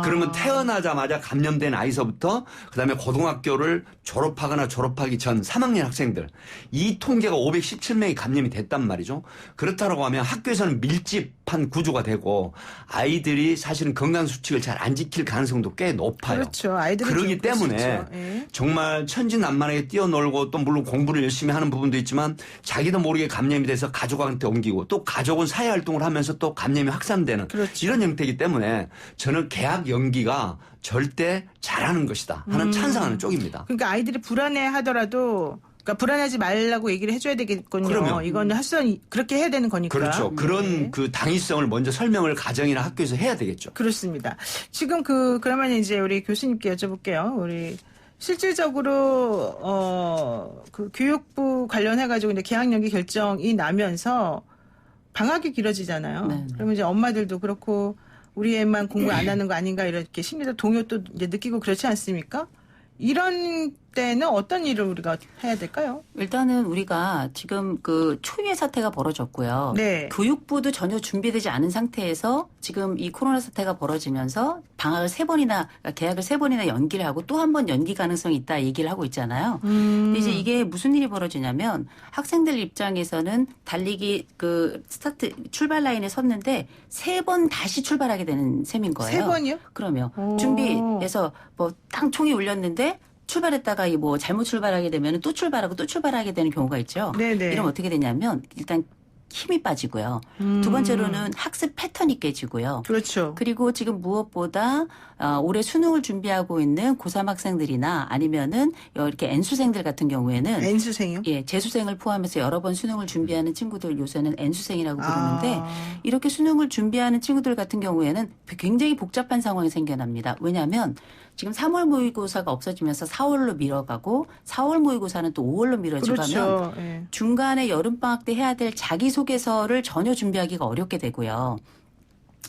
[SPEAKER 5] 그러면 태어나자마자 감염된 아이서부터 그다음에 고등학교를 졸업하거나 졸업하기 전 3학년 학생들 이 통계가 517명이 감염이 됐단 말이죠. 그렇다고 하면 학교에서는 밀집한 구조가 되고 아이들이 사실은 건강 수칙을 잘 안 지킬 가능성도 꽤 높아요.
[SPEAKER 2] 그렇죠. 아이들은
[SPEAKER 5] 그러기
[SPEAKER 2] 좀 그럴 수
[SPEAKER 5] 때문에
[SPEAKER 2] 있죠. 예.
[SPEAKER 5] 정말 천진난만하게 뛰어놀고 또 물론 공부를 열심히 하는 부분도 있지만 자기도 모르게 감염이 돼서 가족한테 옮기고 또 가족은 사회활동을 하면서 또 감염이 확산되는
[SPEAKER 2] 그렇죠.
[SPEAKER 5] 이런 형태이기 때문에 저는 개학 연기가 절대 잘하는 것이다 하는 찬성하는 쪽입니다.
[SPEAKER 2] 그러니까 아이들이 불안해 하더라도 그러니까 불안하지 말라고 얘기를 해줘야 되겠군요.
[SPEAKER 5] 그러면.
[SPEAKER 2] 이거는 그렇게 해야 되는 거니까.
[SPEAKER 5] 그렇죠. 그런
[SPEAKER 2] 네.
[SPEAKER 5] 그 당위성을 먼저 설명을 가정이나 학교에서 해야 되겠죠.
[SPEAKER 2] 그렇습니다. 지금 그러면 이제 우리 교수님께 여쭤볼게요. 우리 실질적으로 그 교육부 관련해 가지고 이제 계약 연기 결정이 나면서 방학이 길어지잖아요.
[SPEAKER 6] 네.
[SPEAKER 2] 그러면 이제 엄마들도 그렇고 우리 애만 공부 안 하는 거 아닌가 이렇게 심리적 동요도 이제 느끼고 그렇지 않습니까? 이런 때는 어떤 일을 우리가 해야 될까요?
[SPEAKER 6] 일단은 우리가 지금 그 초유의 사태가 벌어졌고요.
[SPEAKER 2] 네.
[SPEAKER 6] 교육부도 전혀 준비되지 않은 상태에서 지금 이 코로나 사태가 벌어지면서 방학을 3번이나 계약을 3번이나 연기를 하고 또 한 번 연기 가능성이 있다 얘기를 하고 있잖아요. 근데 이제 이게 무슨 일이 벌어지냐면 학생들 입장에서는 달리기 그 스타트 출발 라인에 섰는데 3번 다시 출발하게 되는 셈인 거예요.
[SPEAKER 2] 3번이요?
[SPEAKER 6] 그러면
[SPEAKER 2] 오.
[SPEAKER 6] 준비해서 뭐 땅 총이 울렸는데 출발했다가 이 뭐 잘못 출발하게 되면 또 출발하고 또 출발하게 되는 경우가 있죠.
[SPEAKER 2] 네네.
[SPEAKER 6] 이러면 어떻게 되냐면 일단 힘이 빠지고요. 두 번째로는 학습 패턴이 깨지고요.
[SPEAKER 2] 그렇죠.
[SPEAKER 6] 그리고 지금 무엇보다 올해 수능을 준비하고 있는 고3 학생들이나 아니면은 이렇게 N수생들 같은 경우에는
[SPEAKER 2] N수생이요?
[SPEAKER 6] 예, 재수생을 포함해서 여러 번 수능을 준비하는 친구들 요새는 N수생이라고 부르는데 이렇게 수능을 준비하는 친구들 같은 경우에는 굉장히 복잡한 상황이 생겨납니다. 왜냐하면 지금 3월 모의고사가 없어지면서 4월로 미뤄가고 4월 모의고사는 또 5월로 미뤄지고 하면
[SPEAKER 2] 그렇죠. 예.
[SPEAKER 6] 중간에 여름방학 때 해야 될 자기소개서를 전혀 준비하기가 어렵게 되고요.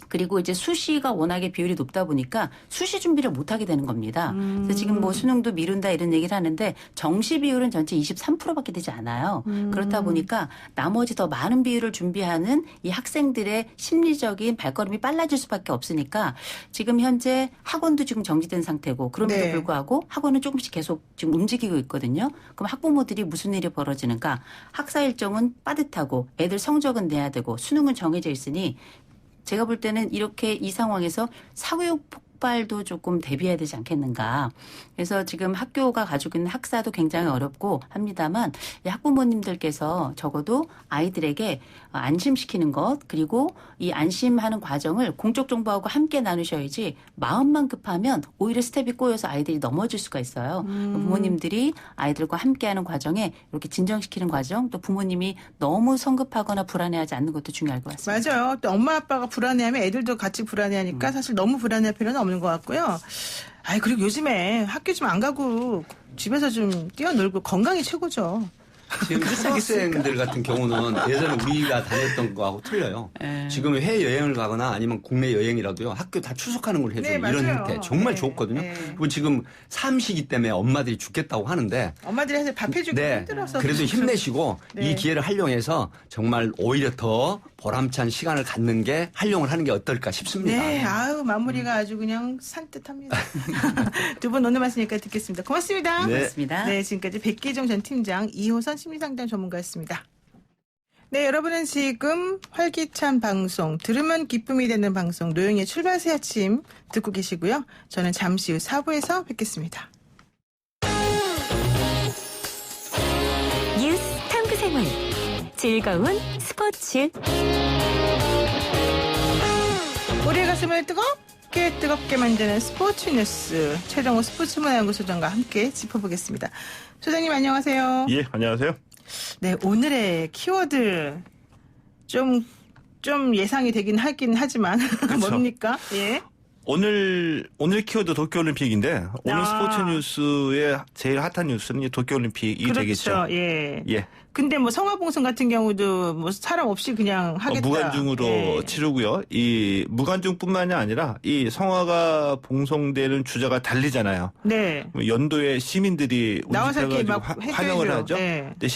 [SPEAKER 6] 그리고 이제 수시가 워낙에 비율이 높다 보니까 수시 준비를 못하게 되는 겁니다. 그래서 지금 뭐 수능도 미룬다 이런 얘기를 하는데 정시 비율은 전체 23%밖에 되지 않아요. 그렇다 보니까 나머지 더 많은 비율을 준비하는 이 학생들의 심리적인 발걸음이 빨라질 수밖에 없으니까 지금 현재 학원도 지금 정지된 상태고 그럼에도
[SPEAKER 2] 네.
[SPEAKER 6] 불구하고 학원은 조금씩 계속 지금 움직이고 있거든요. 그럼 학부모들이 무슨 일이 벌어지는가? 학사 일정은 빠듯하고 애들 성적은 내야 되고 수능은 정해져 있으니 제가 볼 때는 이렇게 이 상황에서 사교육 폭발도 조금 대비해야 되지 않겠는가. 그래서 지금 학교가 가지고 있는 학사도 굉장히 어렵고 합니다만 이 학부모님들께서 적어도 아이들에게 안심시키는 것 그리고 이 안심하는 과정을 공적 정보하고 함께 나누셔야지 마음만 급하면 오히려 스텝이 꼬여서 아이들이 넘어질 수가 있어요. 부모님들이 아이들과 함께하는 과정에 이렇게 진정시키는 과정 또 부모님이 너무 성급하거나 불안해하지 않는 것도 중요할 것 같습니다.
[SPEAKER 2] 맞아요. 또 엄마 아빠가 불안해하면 애들도 같이 불안해하니까 사실 너무 불안할 필요는 없는 것 같고요. 그리고 요즘에 학교 좀 안 가고 집에서 좀 뛰어놀고 건강이 최고죠.
[SPEAKER 5] 지금 초등학생들 같은 경우는 예전에 우리가 다녔던 거하고 틀려요. 지금 해외여행을 가거나 아니면 국내 여행이라도요. 학교 다 출석하는 걸 해줘요.
[SPEAKER 2] 네,
[SPEAKER 5] 이런
[SPEAKER 2] 맞아요.
[SPEAKER 5] 형태. 정말
[SPEAKER 2] 네.
[SPEAKER 5] 좋거든요.
[SPEAKER 2] 네.
[SPEAKER 5] 그리고 지금 삼시기 때문에 엄마들이 죽겠다고 하는데
[SPEAKER 2] 엄마들이 사실 밥 해주기 힘들어서.
[SPEAKER 5] 그래도 힘내시고
[SPEAKER 2] 네.
[SPEAKER 5] 이 기회를 활용해서 정말 오히려 더 보람찬 시간을 갖는 게 활용을 하는 게 어떨까 싶습니다.
[SPEAKER 2] 네, 아유 마무리가 아주 그냥 산뜻합니다. 두 분 오늘 말씀니까 듣겠습니다. 고맙습니다.
[SPEAKER 5] 네.
[SPEAKER 6] 고맙습니다.
[SPEAKER 2] 네, 지금까지 백기정 전 팀장, 이호선 심리상담 전문가였습니다. 네, 여러분은 지금 활기찬 방송, 들으면 기쁨이 되는 방송, 노영의 출발새 아침 듣고 계시고요. 저는 잠시 후 4부에서 뵙겠습니다.
[SPEAKER 7] 뉴스 탐구생활 즐거운 스포츠
[SPEAKER 2] 우리의 가슴을 뜨겁게 만드는 스포츠 뉴스 최동호 스포츠문화연구소장과 함께 짚어보겠습니다. 소장님 안녕하세요.
[SPEAKER 8] 예, 안녕하세요.
[SPEAKER 2] 네, 오늘의 키워드 좀 예상이 되긴 하긴 하지만 뭡니까? 예.
[SPEAKER 8] 오늘 키워드 도쿄올림픽인데 오늘 스포츠 뉴스의 제일 핫한 뉴스는 도쿄올림픽이
[SPEAKER 2] 그렇죠.
[SPEAKER 8] 되겠죠.
[SPEAKER 2] 예.
[SPEAKER 8] 예.
[SPEAKER 2] 근데 뭐 성화봉송 같은 경우도 뭐 사람 없이 그냥 하겠다.
[SPEAKER 8] 무관중으로
[SPEAKER 2] 예.
[SPEAKER 8] 치르고요. 이 무관중뿐만이 아니라 이 성화가 봉송되는 주자가 달리잖아요.
[SPEAKER 2] 네.
[SPEAKER 8] 연도에 시민들이
[SPEAKER 2] 나와서 이렇게
[SPEAKER 8] 운집해가지고
[SPEAKER 2] 막
[SPEAKER 8] 환영을
[SPEAKER 2] 해줘야죠.
[SPEAKER 8] 하죠.
[SPEAKER 2] 예.
[SPEAKER 8] 근데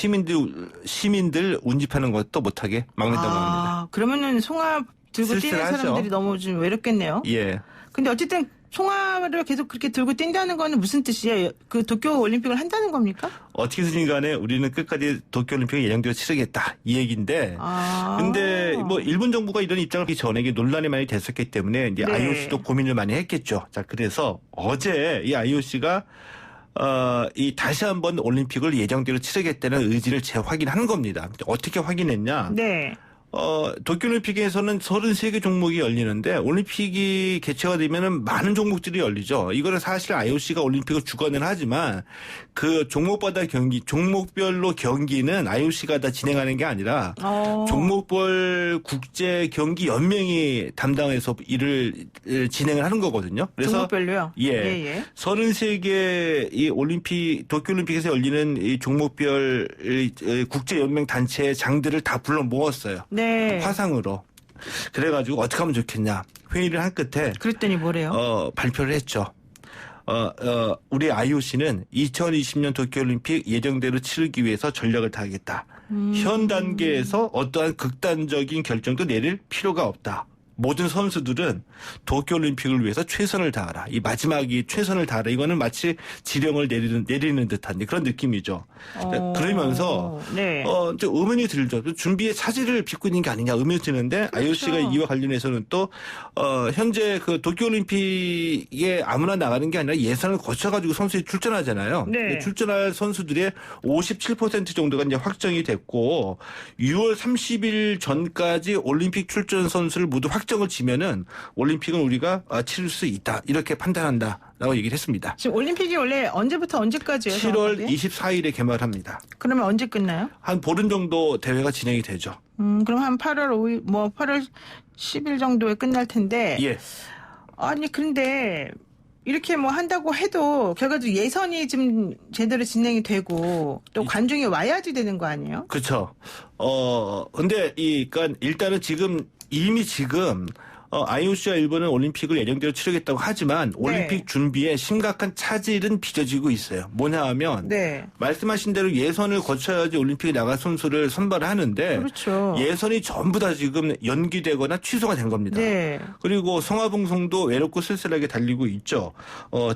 [SPEAKER 8] 시민들 운집하는 것도 못하게 막는다고 합니다.
[SPEAKER 2] 그러면은 송화 들고 뛰는
[SPEAKER 8] 쓸쓸하죠.
[SPEAKER 2] 사람들이 너무 좀 외롭겠네요.
[SPEAKER 8] 예.
[SPEAKER 2] 근데 어쨌든 송화를 계속 그렇게 들고 뛴다는 거는 무슨 뜻이에요? 그 도쿄 올림픽을 한다는 겁니까?
[SPEAKER 8] 어떻게든 간에 우리는 끝까지 도쿄올림픽을 예정대로 치르겠다 이 얘기인데 근데 뭐 일본 정부가 이런 입장을 하기 전에 이게 논란이 많이 됐었기 때문에 이제
[SPEAKER 2] 네.
[SPEAKER 8] IOC도 고민을 많이 했겠죠. 자, 그래서 어제 이 IOC가 이 다시 한번 올림픽을 예정대로 치르겠다는 의지를 재확인한 겁니다. 어떻게 확인했냐?
[SPEAKER 2] 네.
[SPEAKER 8] 도쿄올림픽에서는 33개 종목이 열리는데 올림픽이 개최가 되면은 많은 종목들이 열리죠. 이거는 사실 IOC가 올림픽을 주관을 하지만 그 종목별로 경기는 IOC가 다 진행하는 게 아니라 종목별 국제 경기 연맹이 담당해서 일을 진행을 하는 거거든요. 그래서
[SPEAKER 2] 종목별로요?
[SPEAKER 8] 예. 33개 이 도쿄올림픽에서 열리는 이 종목별 국제 연맹 단체의 장들을 다 불러 모았어요.
[SPEAKER 2] 네.
[SPEAKER 8] 화상으로. 그래가지고 어떻게 하면 좋겠냐. 회의를 한 끝에.
[SPEAKER 2] 그랬더니 뭐래요?
[SPEAKER 8] 발표를 했죠. 우리 IOC는 2020년 도쿄올림픽 예정대로 치르기 위해서 전력을 다하겠다. 현 단계에서 어떠한 극단적인 결정도 내릴 필요가 없다. 모든 선수들은 도쿄올림픽을 위해서 최선을 다하라. 이 마지막이 최선을 다하라. 이거는 마치 지령을 내리는 듯한 그런 느낌이죠. 그러면서
[SPEAKER 2] 네.
[SPEAKER 8] 좀 의문이 들죠. 준비에 차질을 빚고 있는 게 아니냐 의문이 드는데
[SPEAKER 2] 그렇죠.
[SPEAKER 8] IOC가 이와 관련해서는 또 현재 그 도쿄올림픽에 아무나 나가는 게 아니라 예선을 거쳐가지고 선수들이 출전하잖아요.
[SPEAKER 2] 네.
[SPEAKER 8] 출전할 선수들의 57% 정도가 이제 확정이 됐고 6월 30일 전까지 올림픽 출전 선수를 모두 확정을 지면은 올림픽은 우리가 치를 수 있다 이렇게 판단한다라고 얘기를 했습니다.
[SPEAKER 2] 지금 올림픽이 원래 언제부터 언제까지예요?
[SPEAKER 8] 7월
[SPEAKER 2] 정확하게?
[SPEAKER 8] 24일에 개막합니다.
[SPEAKER 2] 그러면 언제 끝나요?
[SPEAKER 8] 한 보름 정도 대회가 진행이 되죠.
[SPEAKER 2] 그럼 한 8월 5일, 8월 10일 정도에 끝날 텐데.
[SPEAKER 8] 예.
[SPEAKER 2] 아니, 근데 이렇게 뭐 한다고 해도 결과적으로 예선이 좀 제대로 진행이 되고 또 관중이 와야지 되는 거 아니에요?
[SPEAKER 8] 그렇죠. 근데 그러니까 일단은 이미 지금 IOC와 일본은 올림픽을 예정대로 치르겠다고 하지만 올림픽 준비에 심각한 차질은 빚어지고 있어요. 뭐냐 하면
[SPEAKER 2] 네.
[SPEAKER 8] 말씀하신 대로 예선을 거쳐야지 올림픽에 나갈 선수를 선발을 하는데
[SPEAKER 2] 그렇죠.
[SPEAKER 8] 예선이 전부 다 지금 연기되거나 취소가 된 겁니다.
[SPEAKER 2] 네.
[SPEAKER 8] 그리고 성화봉송도 외롭고 쓸쓸하게 달리고 있죠.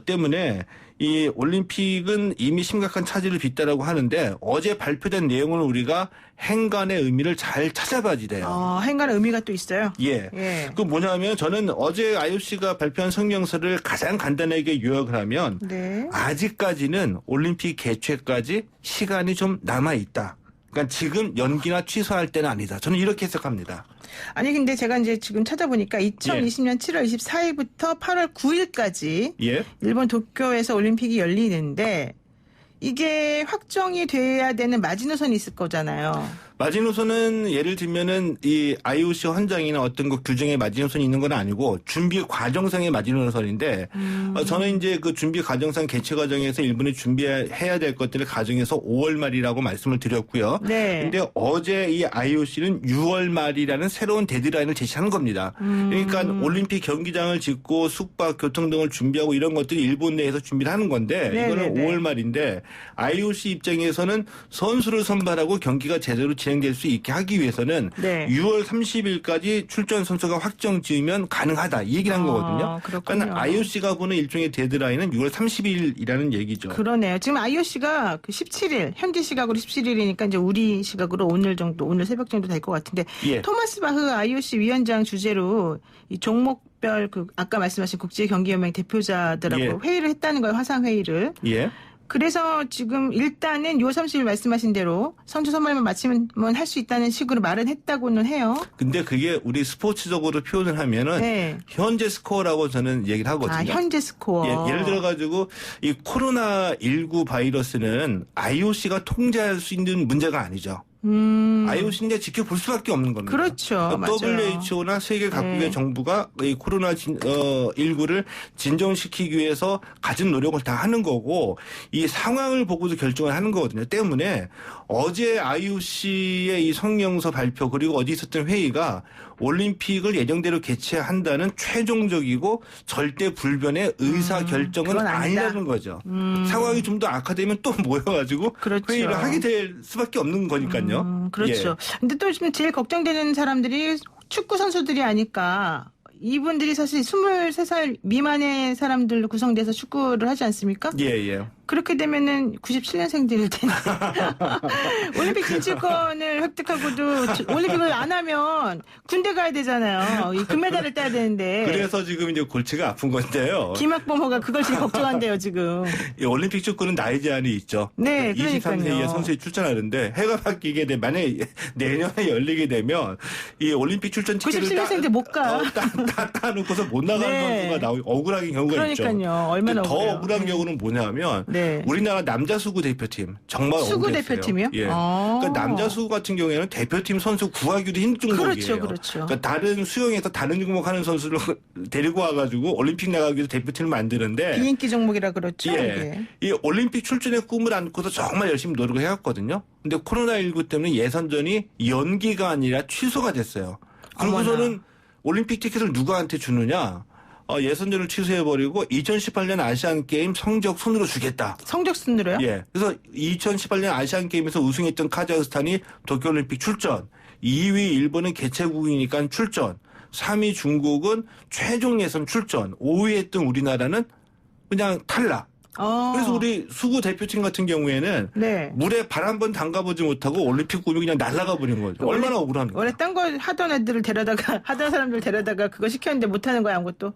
[SPEAKER 8] 때문에 이 올림픽은 이미 심각한 차질을 빚다라고 하는데 어제 발표된 내용을 우리가 행간의 의미를 잘 찾아봐야 돼요.
[SPEAKER 2] 행간의 의미가 또 있어요?
[SPEAKER 8] 예. 그 뭐냐면 저는 어제 IOC가 발표한 성명서를 가장 간단하게 요약을 하면
[SPEAKER 2] 네.
[SPEAKER 8] 아직까지는 올림픽 개최까지 시간이 좀 남아 있다. 그러니까 지금 연기나 취소할 때는 아니다. 저는 이렇게 해석합니다.
[SPEAKER 2] 아니 근데 제가 이제 지금 찾아보니까 2020년 7월 24일부터 8월 9일까지
[SPEAKER 8] 예.
[SPEAKER 2] 일본 도쿄에서 올림픽이 열리는데 이게 확정이 돼야 되는 마지노선이 있을 거잖아요.
[SPEAKER 8] 마지노선은 예를 들면은 이 IOC 헌장이나 어떤 그 규정에 마지노선이 있는 건 아니고 준비 과정상의 마지노선인데 저는 이제 그 준비 과정상 개최 과정에서 일본이 준비해야 될 것들을 가정해서 5월 말이라고 말씀을 드렸고요.
[SPEAKER 2] 네.
[SPEAKER 8] 근데 어제 이 IOC는 6월 말이라는 새로운 데드라인을 제시한 겁니다. 그러니까 올림픽 경기장을 짓고 숙박, 교통 등을 준비하고 이런 것들이 일본 내에서 준비를 하는 건데 이거는 5월 말인데 IOC 입장에서는 선수를 선발하고 경기가 제대로 진행될 수 있게 하기 위해서는 6월 30일까지 출전 선수가 확정 지으면 가능하다 이 얘기를 한 거거든요. 그러니까 IOC가 보는 일종의 데드라인은 6월 30일이라는 얘기죠.
[SPEAKER 2] 그러네요. 지금 IOC가 그 17일 현지 시각으로 17일이니까 이제 우리 시각으로 오늘 새벽 정도 될 것 같은데 토마스 바흐 IOC 위원장 주재로 이 종목별 그 아까 말씀하신 국제경기연맹 대표자들하고 회의를 했다는 거예요. 화상 회의를. 그래서 지금 일단은 6월 30일 말씀하신 대로 선수 선발만 마치면 할 수 있다는 식으로 말은 했다고는 해요.
[SPEAKER 8] 근데 그게 우리 스포츠적으로 표현을 하면은 현재 스코어라고 저는 얘기를 하거든요.
[SPEAKER 2] 아, 현재 스코어.
[SPEAKER 8] 예를 들어 가지고 이 코로나19 바이러스는 IOC가 통제할 수 있는 문제가 아니죠. IOC는 이제 지켜볼 수밖에 없는 겁니다.
[SPEAKER 2] 그렇죠.
[SPEAKER 8] WHO나 세계 각국의 정부가 이 코로나19를 진정시키기 위해서 가진 노력을 다 하는 거고 이 상황을 보고도 결정을 하는 거거든요. 때문에 어제 IOC의 이 성명서 발표 그리고 어디 있었던 회의가 올림픽을 예정대로 개최한다는 최종적이고 절대 불변의 의사 결정은 아니라는 거죠. 상황이 좀 더 악화되면 또 모여가지고 회의를 하게 될 수밖에 없는 거니까요.
[SPEAKER 2] 그렇죠. 근데 또 지금 제일 걱정되는 사람들이 축구 선수들이 아닐까. 이분들이 사실 23살 미만의 사람들로 구성돼서 축구를 하지 않습니까? 그렇게 되면은 97년생들일 텐데. 올림픽 진출권을 획득하고도 올림픽을 안 하면 군대 가야 되잖아요. 이 금메달을 따야 되는데.
[SPEAKER 8] 그래서 지금 이제 골치가 아픈 건데요.
[SPEAKER 2] 김학범호가 그걸 제일 걱정한대요, 지금.
[SPEAKER 8] 이 올림픽 축구는 나이 제한이 있죠.
[SPEAKER 2] 네,
[SPEAKER 8] 23세 이하 선수들이 출전하는데 해가 바뀌게 되면 만약에 내년에 열리게 되면 이 올림픽 출전 티켓을
[SPEAKER 2] 97년생들 못 가.
[SPEAKER 8] 따놓고서 못 나가는 선수가 나오고 억울한 경우가 있죠.
[SPEAKER 2] 그러니까요. 얼마나
[SPEAKER 8] 더 억울한 경우는 뭐냐면 우리나라 남자 수구 대표팀 정말
[SPEAKER 2] 수구
[SPEAKER 8] 억울했어요.
[SPEAKER 2] 대표팀이요?
[SPEAKER 8] 그러니까 남자 수구 같은 경우에는 대표팀 선수 구하기도 힘든 종목이에요.
[SPEAKER 2] 그렇죠.
[SPEAKER 8] 그러니까 다른 수영에서 다른 종목 하는 선수를 데리고 와가지고 올림픽 나가기도 대표팀을 만드는데
[SPEAKER 2] 비인기 종목이라 그렇죠.
[SPEAKER 8] 이 올림픽 출전의 꿈을 안고서 정말 열심히 노력을 해왔거든요. 근데 코로나19 때문에 예선전이 연기가 아니라 취소가 됐어요. 그러고서는 올림픽 티켓을 누구한테 주느냐? 예선전을 취소해버리고 2018년 아시안게임 성적 순으로 주겠다.
[SPEAKER 2] 성적 순으로요?
[SPEAKER 8] 그래서 2018년 아시안게임에서 우승했던 카자흐스탄이 도쿄올림픽 출전, 2위 일본은 개최국이니까 출전, 3위 중국은 최종 예선 출전, 5위 했던 우리나라는 그냥 탈락. 그래서 우리 수구 대표팀 같은 경우에는 물에 발 한 번 담가보지 못하고 올림픽 꿈이 그냥 날아가 버린 거죠. 얼마나 억울합니까?
[SPEAKER 2] 원래 딴 거 하던 애들을 하던 사람들 데려다가 그거 시켰는데 못하는 거야 아무것도.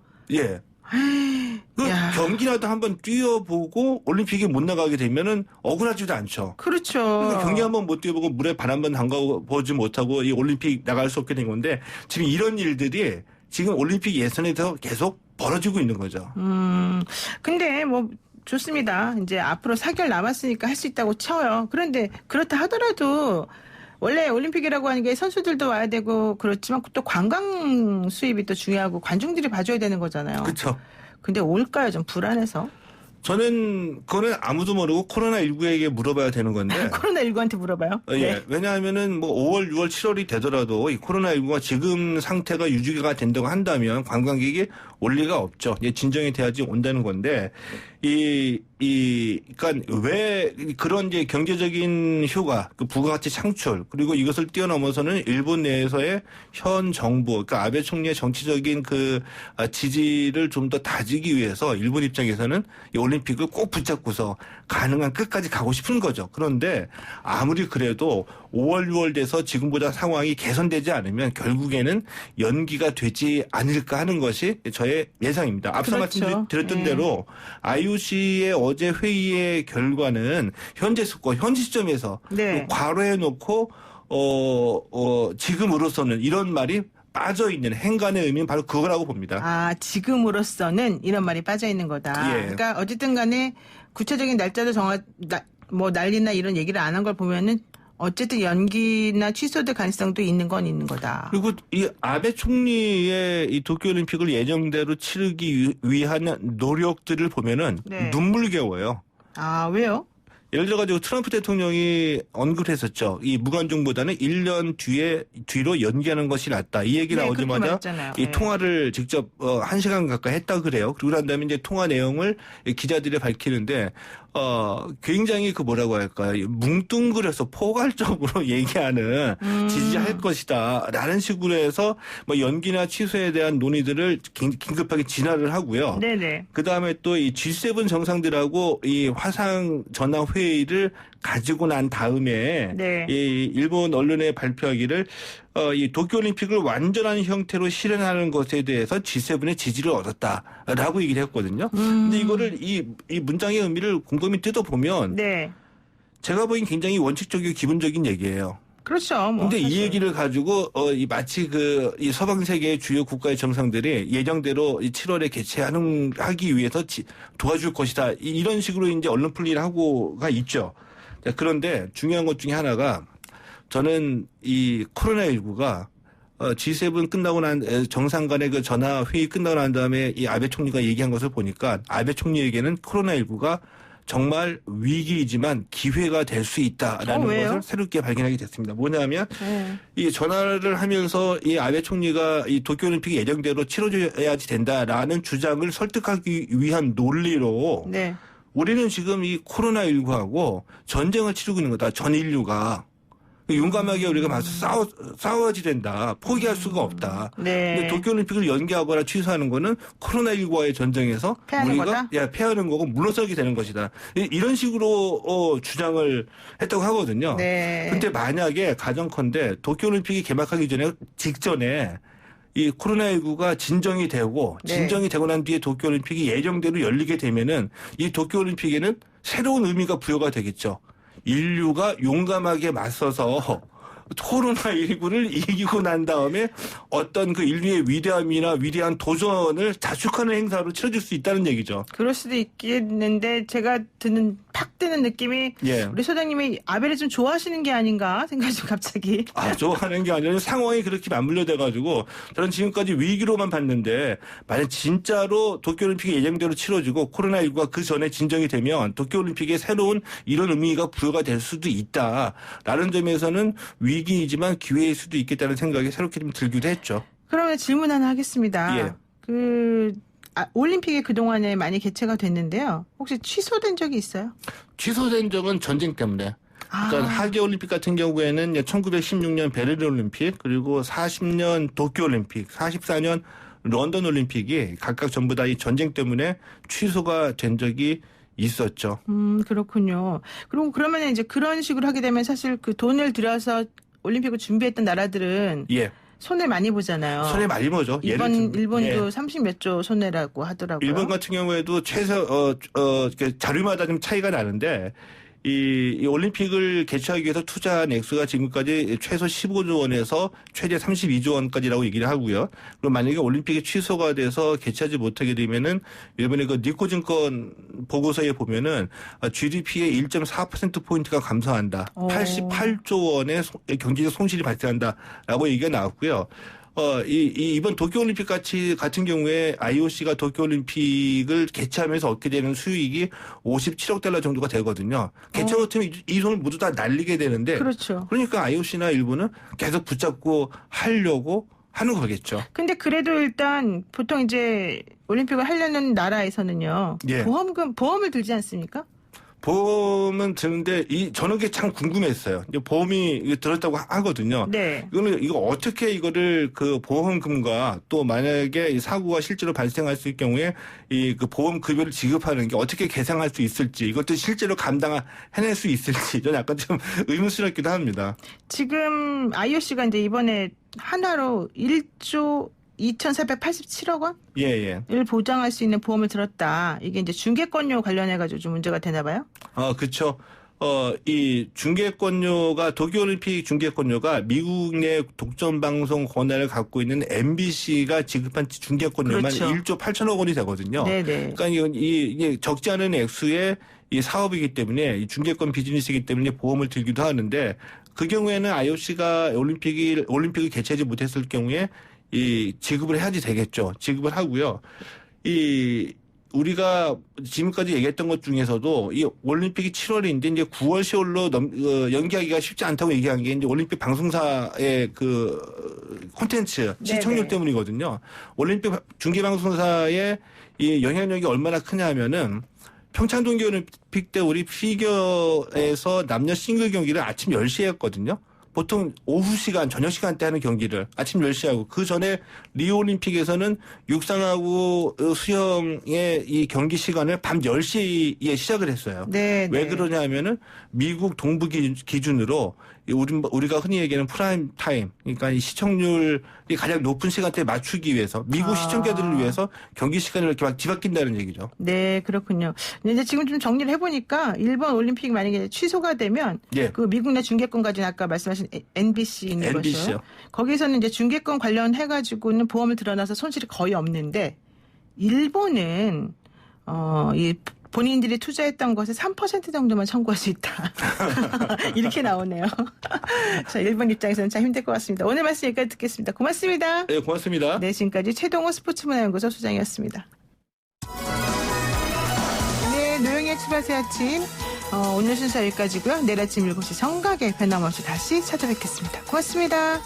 [SPEAKER 8] 경기라도 한번 뛰어보고 올림픽에 못 나가게 되면은 억울하지도 않죠.
[SPEAKER 2] 그렇죠.
[SPEAKER 8] 그러니까 경기 한번 못 뛰어보고 물에 발 한 번 담가보지 못하고 이 올림픽 나갈 수 없게 된 건데 지금 이런 일들이 지금 올림픽 예선에서 계속 벌어지고 있는 거죠.
[SPEAKER 2] 근데 뭐 좋습니다. 이제 앞으로 4개월 남았으니까 할 수 있다고 쳐요. 그런데 그렇다 하더라도 원래 올림픽이라고 하는 게 선수들도 와야 되고 그렇지만 또 관광 수입이 또 중요하고 관중들이 봐줘야 되는 거잖아요.
[SPEAKER 8] 그렇죠.
[SPEAKER 2] 근데 올까요? 좀 불안해서.
[SPEAKER 8] 저는 그거는 아무도 모르고 코로나19에게 물어봐야 되는 건데.
[SPEAKER 2] 코로나19한테 물어봐요?
[SPEAKER 8] 왜냐하면은 뭐 5월, 6월, 7월이 되더라도 이 코로나19가 지금 상태가 유지가 된다고 한다면 관광객이 올 리가 없죠. 진정이 돼야지 온다는 건데 그러니까 왜 그런 이제 경제적인 효과, 그 부가가치 창출 그리고 이것을 뛰어넘어서는 일본 내에서의 현 정부, 그러니까 아베 총리의 정치적인 그 지지를 좀 더 다지기 위해서 일본 입장에서는 이 올림픽을 꼭 붙잡고서 가능한 끝까지 가고 싶은 거죠. 그런데 아무리 그래도 5월, 6월 돼서 지금보다 상황이 개선되지 않으면 결국에는 연기가 되지 않을까 하는 것이 저의 예상입니다. 앞서 말씀드렸던 대로 IOC의 어제 회의의 결과는 현재 스코어, 현지 시점에서 괄호해놓고 지금으로서는 이런 말이 빠져있는 행간의 의미는 바로 그거라고 봅니다.
[SPEAKER 2] 지금으로서는 이런 말이 빠져있는 거다. 그러니까 어쨌든 간에 구체적인 날짜도 난리나 이런 얘기를 안 한 걸 보면은 어쨌든 연기나 취소될 가능성도 있는 건 있는 거다.
[SPEAKER 8] 그리고 이 아베 총리의 이 도쿄올림픽을 예정대로 치르기 위한 노력들을 보면은
[SPEAKER 2] 네.
[SPEAKER 8] 눈물겨워요.
[SPEAKER 2] 아, 왜요?
[SPEAKER 8] 예를 들어가지고 트럼프 대통령이 언급했었죠. 이 무관중보다는 1년 뒤로 연기하는 것이 낫다. 이 얘기
[SPEAKER 2] 네,
[SPEAKER 8] 나오자마자
[SPEAKER 2] 그렇게 말했잖아요.
[SPEAKER 8] 이
[SPEAKER 2] 네.
[SPEAKER 8] 통화를 직접 1시간 가까이 했다 그래요. 그리고 난 다음에 이제 통화 내용을 기자들이 밝히는데 굉장히 그 뭐라고 할까요? 뭉뚱그려서 포괄적으로 얘기하는 지지할 것이다. 라는 식으로 해서 뭐 연기나 취소에 대한 논의들을 긴급하게 진화를 하고요.
[SPEAKER 2] 네네.
[SPEAKER 8] 그 다음에 또 이 G7 정상들하고 이 화상 전화 회의를 가지고 난 다음에
[SPEAKER 2] 네.
[SPEAKER 8] 이 일본 언론에 발표하기를 이 도쿄올림픽을 완전한 형태로 실현하는 것에 대해서 G7의 지지를 얻었다라고 얘기를 했거든요. 근데 이거를 이 문장의 의미를 곰곰이 뜯어보면
[SPEAKER 2] 네.
[SPEAKER 8] 제가 보기엔 굉장히 원칙적이고 기본적인 얘기예요.
[SPEAKER 2] 그렇죠. 뭐
[SPEAKER 8] 근데 이
[SPEAKER 2] 사실.
[SPEAKER 8] 얘기를 가지고 이 마치 이 서방 세계의 주요 국가의 정상들이 예정대로 이 7월에 개최하기 위해서 도와줄 것이다. 이런 식으로 이제 언론 풀이를 하고가 있죠. 그런데 중요한 것 중에 하나가 저는 이 코로나19가 G7 끝나고 난 정상 간의 그 전화 회의 끝나고 난 다음에 이 아베 총리가 얘기한 것을 보니까 아베 총리에게는 코로나19가 정말 위기이지만 기회가 될 수 있다라는
[SPEAKER 2] 왜요?
[SPEAKER 8] 것을 새롭게 발견하게 됐습니다. 뭐냐면
[SPEAKER 2] 네.
[SPEAKER 8] 이 전화를 하면서 이 아베 총리가 이 도쿄올림픽이 예정대로 치러져야지 된다라는 주장을 설득하기 위한 논리로
[SPEAKER 2] 네.
[SPEAKER 8] 우리는 지금 이 코로나19하고 전쟁을 치르고 있는 거다. 전 인류가. 용감하게 우리가 맞서 싸워야지 된다. 포기할 수가 없다.
[SPEAKER 2] 네.
[SPEAKER 8] 근데 도쿄올림픽을 연기하거나 취소하는 거는 코로나19와의 전쟁에서
[SPEAKER 2] 패하는
[SPEAKER 8] 우리가
[SPEAKER 2] 거다?
[SPEAKER 8] 패하는 거고 물러서게 되는 것이다. 이런 식으로 주장을 했다고 하거든요.
[SPEAKER 2] 네.
[SPEAKER 8] 근데 만약에 가정컨대 도쿄올림픽이 개막하기 직전에 이 코로나19가 진정이 되고
[SPEAKER 2] 네.
[SPEAKER 8] 진정이 되고 난 뒤에 도쿄올림픽이 예정대로 열리게 되면은 이 도쿄올림픽에는 새로운 의미가 부여가 되겠죠. 인류가 용감하게 맞서서 코로나19를 이기고 난 다음에 어떤 그 인류의 위대함이나 위대한 도전을 자축하는 행사로 치러질 수 있다는 얘기죠.
[SPEAKER 2] 그럴 수도 있겠는데 제가 팍 드는 느낌이
[SPEAKER 8] 예.
[SPEAKER 2] 우리 소장님이 아베를 좀 좋아하시는 게 아닌가 생각이 좀 갑자기.
[SPEAKER 8] 좋아하는 게 아니라 상황이 그렇게 맞물려 돼가지고 저는 지금까지 위기로만 봤는데 만약 진짜로 도쿄올림픽이 예정대로 치러지고 코로나19가 그 전에 진정이 되면 도쿄올림픽에 새로운 이런 의미가 부여가 될 수도 있다라는 점에서는 위기이지만 기회일 수도 있겠다는 생각이 새롭게 좀 들기도 했죠.
[SPEAKER 2] 그러면 질문 하나 하겠습니다.
[SPEAKER 8] 예.
[SPEAKER 2] 올림픽이 그동안에 많이 개최가 됐는데요. 혹시 취소된 적이 있어요?
[SPEAKER 8] 취소된 적은 전쟁 때문에. 그러니까 하계올림픽 같은 경우에는 1916년 베를린 올림픽 그리고 40년 도쿄올림픽 44년 런던 올림픽이 각각 전부 다 이 전쟁 때문에 취소가 된 적이 있었죠.
[SPEAKER 2] 그렇군요. 그러면 이제 그런 식으로 하게 되면 사실 그 돈을 들여서 올림픽을 준비했던 나라들은
[SPEAKER 8] 예.
[SPEAKER 2] 손해 많이 보잖아요.
[SPEAKER 8] 손해 많이 보죠.
[SPEAKER 2] 일본도 30몇 조 손해라고 하더라고요.
[SPEAKER 8] 일본 같은 경우에도 최소 자료마다 좀 차이가 나는데 이 올림픽을 개최하기 위해서 투자한 액수가 지금까지 최소 15조 원에서 최대 32조 원까지라고 얘기를 하고요. 그럼 만약에 올림픽이 취소가 돼서 개최하지 못하게 되면은 일본의 그 니코증권 보고서에 보면은 GDP의 1.4%포인트가 감소한다. 88조 원의 경제적 손실이 발생한다라고 얘기가 나왔고요. 이번 도쿄올림픽 같은 경우에 IOC가 도쿄올림픽을 개최하면서 얻게 되는 수익이 57억 달러 정도가 되거든요. 개최 못하면 이 돈을 모두 다 날리게 되는데.
[SPEAKER 2] 그렇죠.
[SPEAKER 8] 그러니까 IOC나 일본은 계속 붙잡고 하려고 하는 거겠죠.
[SPEAKER 2] 근데 그래도 일단 보통 이제 올림픽을 하려는 나라에서는요.
[SPEAKER 8] 예.
[SPEAKER 2] 보험을 들지 않습니까?
[SPEAKER 8] 보험은 드는데 저는 그게 참 궁금했어요. 이제 보험이 들었다고 하거든요.
[SPEAKER 2] 네.
[SPEAKER 8] 이거 어떻게 이거를 그 보험금과 또 만약에 이 사고가 실제로 발생했을 경우에 그 보험 급여를 지급하는 게 어떻게 계상할 수 있을지 이것도 실제로 해낼 수 있을지 저는 약간 좀 의문스럽기도 합니다.
[SPEAKER 2] 지금 IOC가 이제 이번에 한화로 1조 2,487억 원?
[SPEAKER 8] 예.
[SPEAKER 2] 을 보장할 수 있는 보험을 들었다. 이게 이제 중개권료 관련해가지고 좀 문제가 되나 봐요?
[SPEAKER 8] 그렇죠. 이 중계권료가 도쿄올림픽 중계권료가 미국 내 독점 방송 권한을 갖고 있는 MBC가 지급한 중계권료만
[SPEAKER 2] 그렇죠.
[SPEAKER 8] 1조 8천억 원이 되거든요.
[SPEAKER 2] 네네.
[SPEAKER 8] 그러니까 이게 적지 않은 액수의 이 사업이기 때문에 이 중계권 비즈니스이기 때문에 보험을 들기도 하는데 그 경우에는 IOC가 올림픽을 개최하지 못했을 경우에 이 지급을 해야지 되겠죠. 지급을 하고요. 우리가 지금까지 얘기했던 것 중에서도 이 올림픽이 7월인데 이제 9월, 10월로 연기하기가 쉽지 않다고 얘기한 게 이제 올림픽 방송사의 그 콘텐츠 시청률
[SPEAKER 2] 네네.
[SPEAKER 8] 때문이거든요. 올림픽 중계방송사의 이 영향력이 얼마나 크냐 하면은 평창 동계올림픽 때 우리 피겨에서 남녀 싱글 경기를 아침 10시에 했거든요. 보통 오후 시간, 저녁 시간 때 하는 경기를 아침 10시에 하고 그 전에 리오올림픽에서는 육상하고 수영의 이 경기 시간을 밤 10시에 시작을 했어요.
[SPEAKER 2] 네.
[SPEAKER 8] 왜 그러냐 하면은 미국 동부 기준으로 우리가 흔히 얘기하는 프라임 타임, 그러니까 이 시청률이 가장 높은 시간대에 맞추기 위해서 미국 시청자들을 위해서 경기 시간을 이렇게 막 뒤바뀐다는 얘기죠.
[SPEAKER 2] 네, 그렇군요. 근데 이제 지금 좀 정리를 해보니까 일본 올림픽 만약에 취소가 되면
[SPEAKER 8] 예.
[SPEAKER 2] 그 미국 내 중계권 가지고 아까 말씀하신 MBC 있는
[SPEAKER 8] NBC 요.
[SPEAKER 2] 거죠. 거기서는 이제 중계권 관련해가지고는 보험을 들어놔서 손실이 거의 없는데 일본은 이 본인들이 투자했던 것의 3% 정도만 청구할 수 있다. 이렇게 나오네요. 자, 일본 입장에서는 참 힘들 것 같습니다. 오늘 말씀 여기까지 듣겠습니다. 고맙습니다.
[SPEAKER 8] 네, 고맙습니다.
[SPEAKER 2] 네, 지금까지 최동호 스포츠문화연구소 소장이었습니다. 네, 노영의 출발새 아침. 오늘 순서 여기까지고요. 내일 아침 7시 정각에 변함없이 다시 찾아뵙겠습니다. 고맙습니다.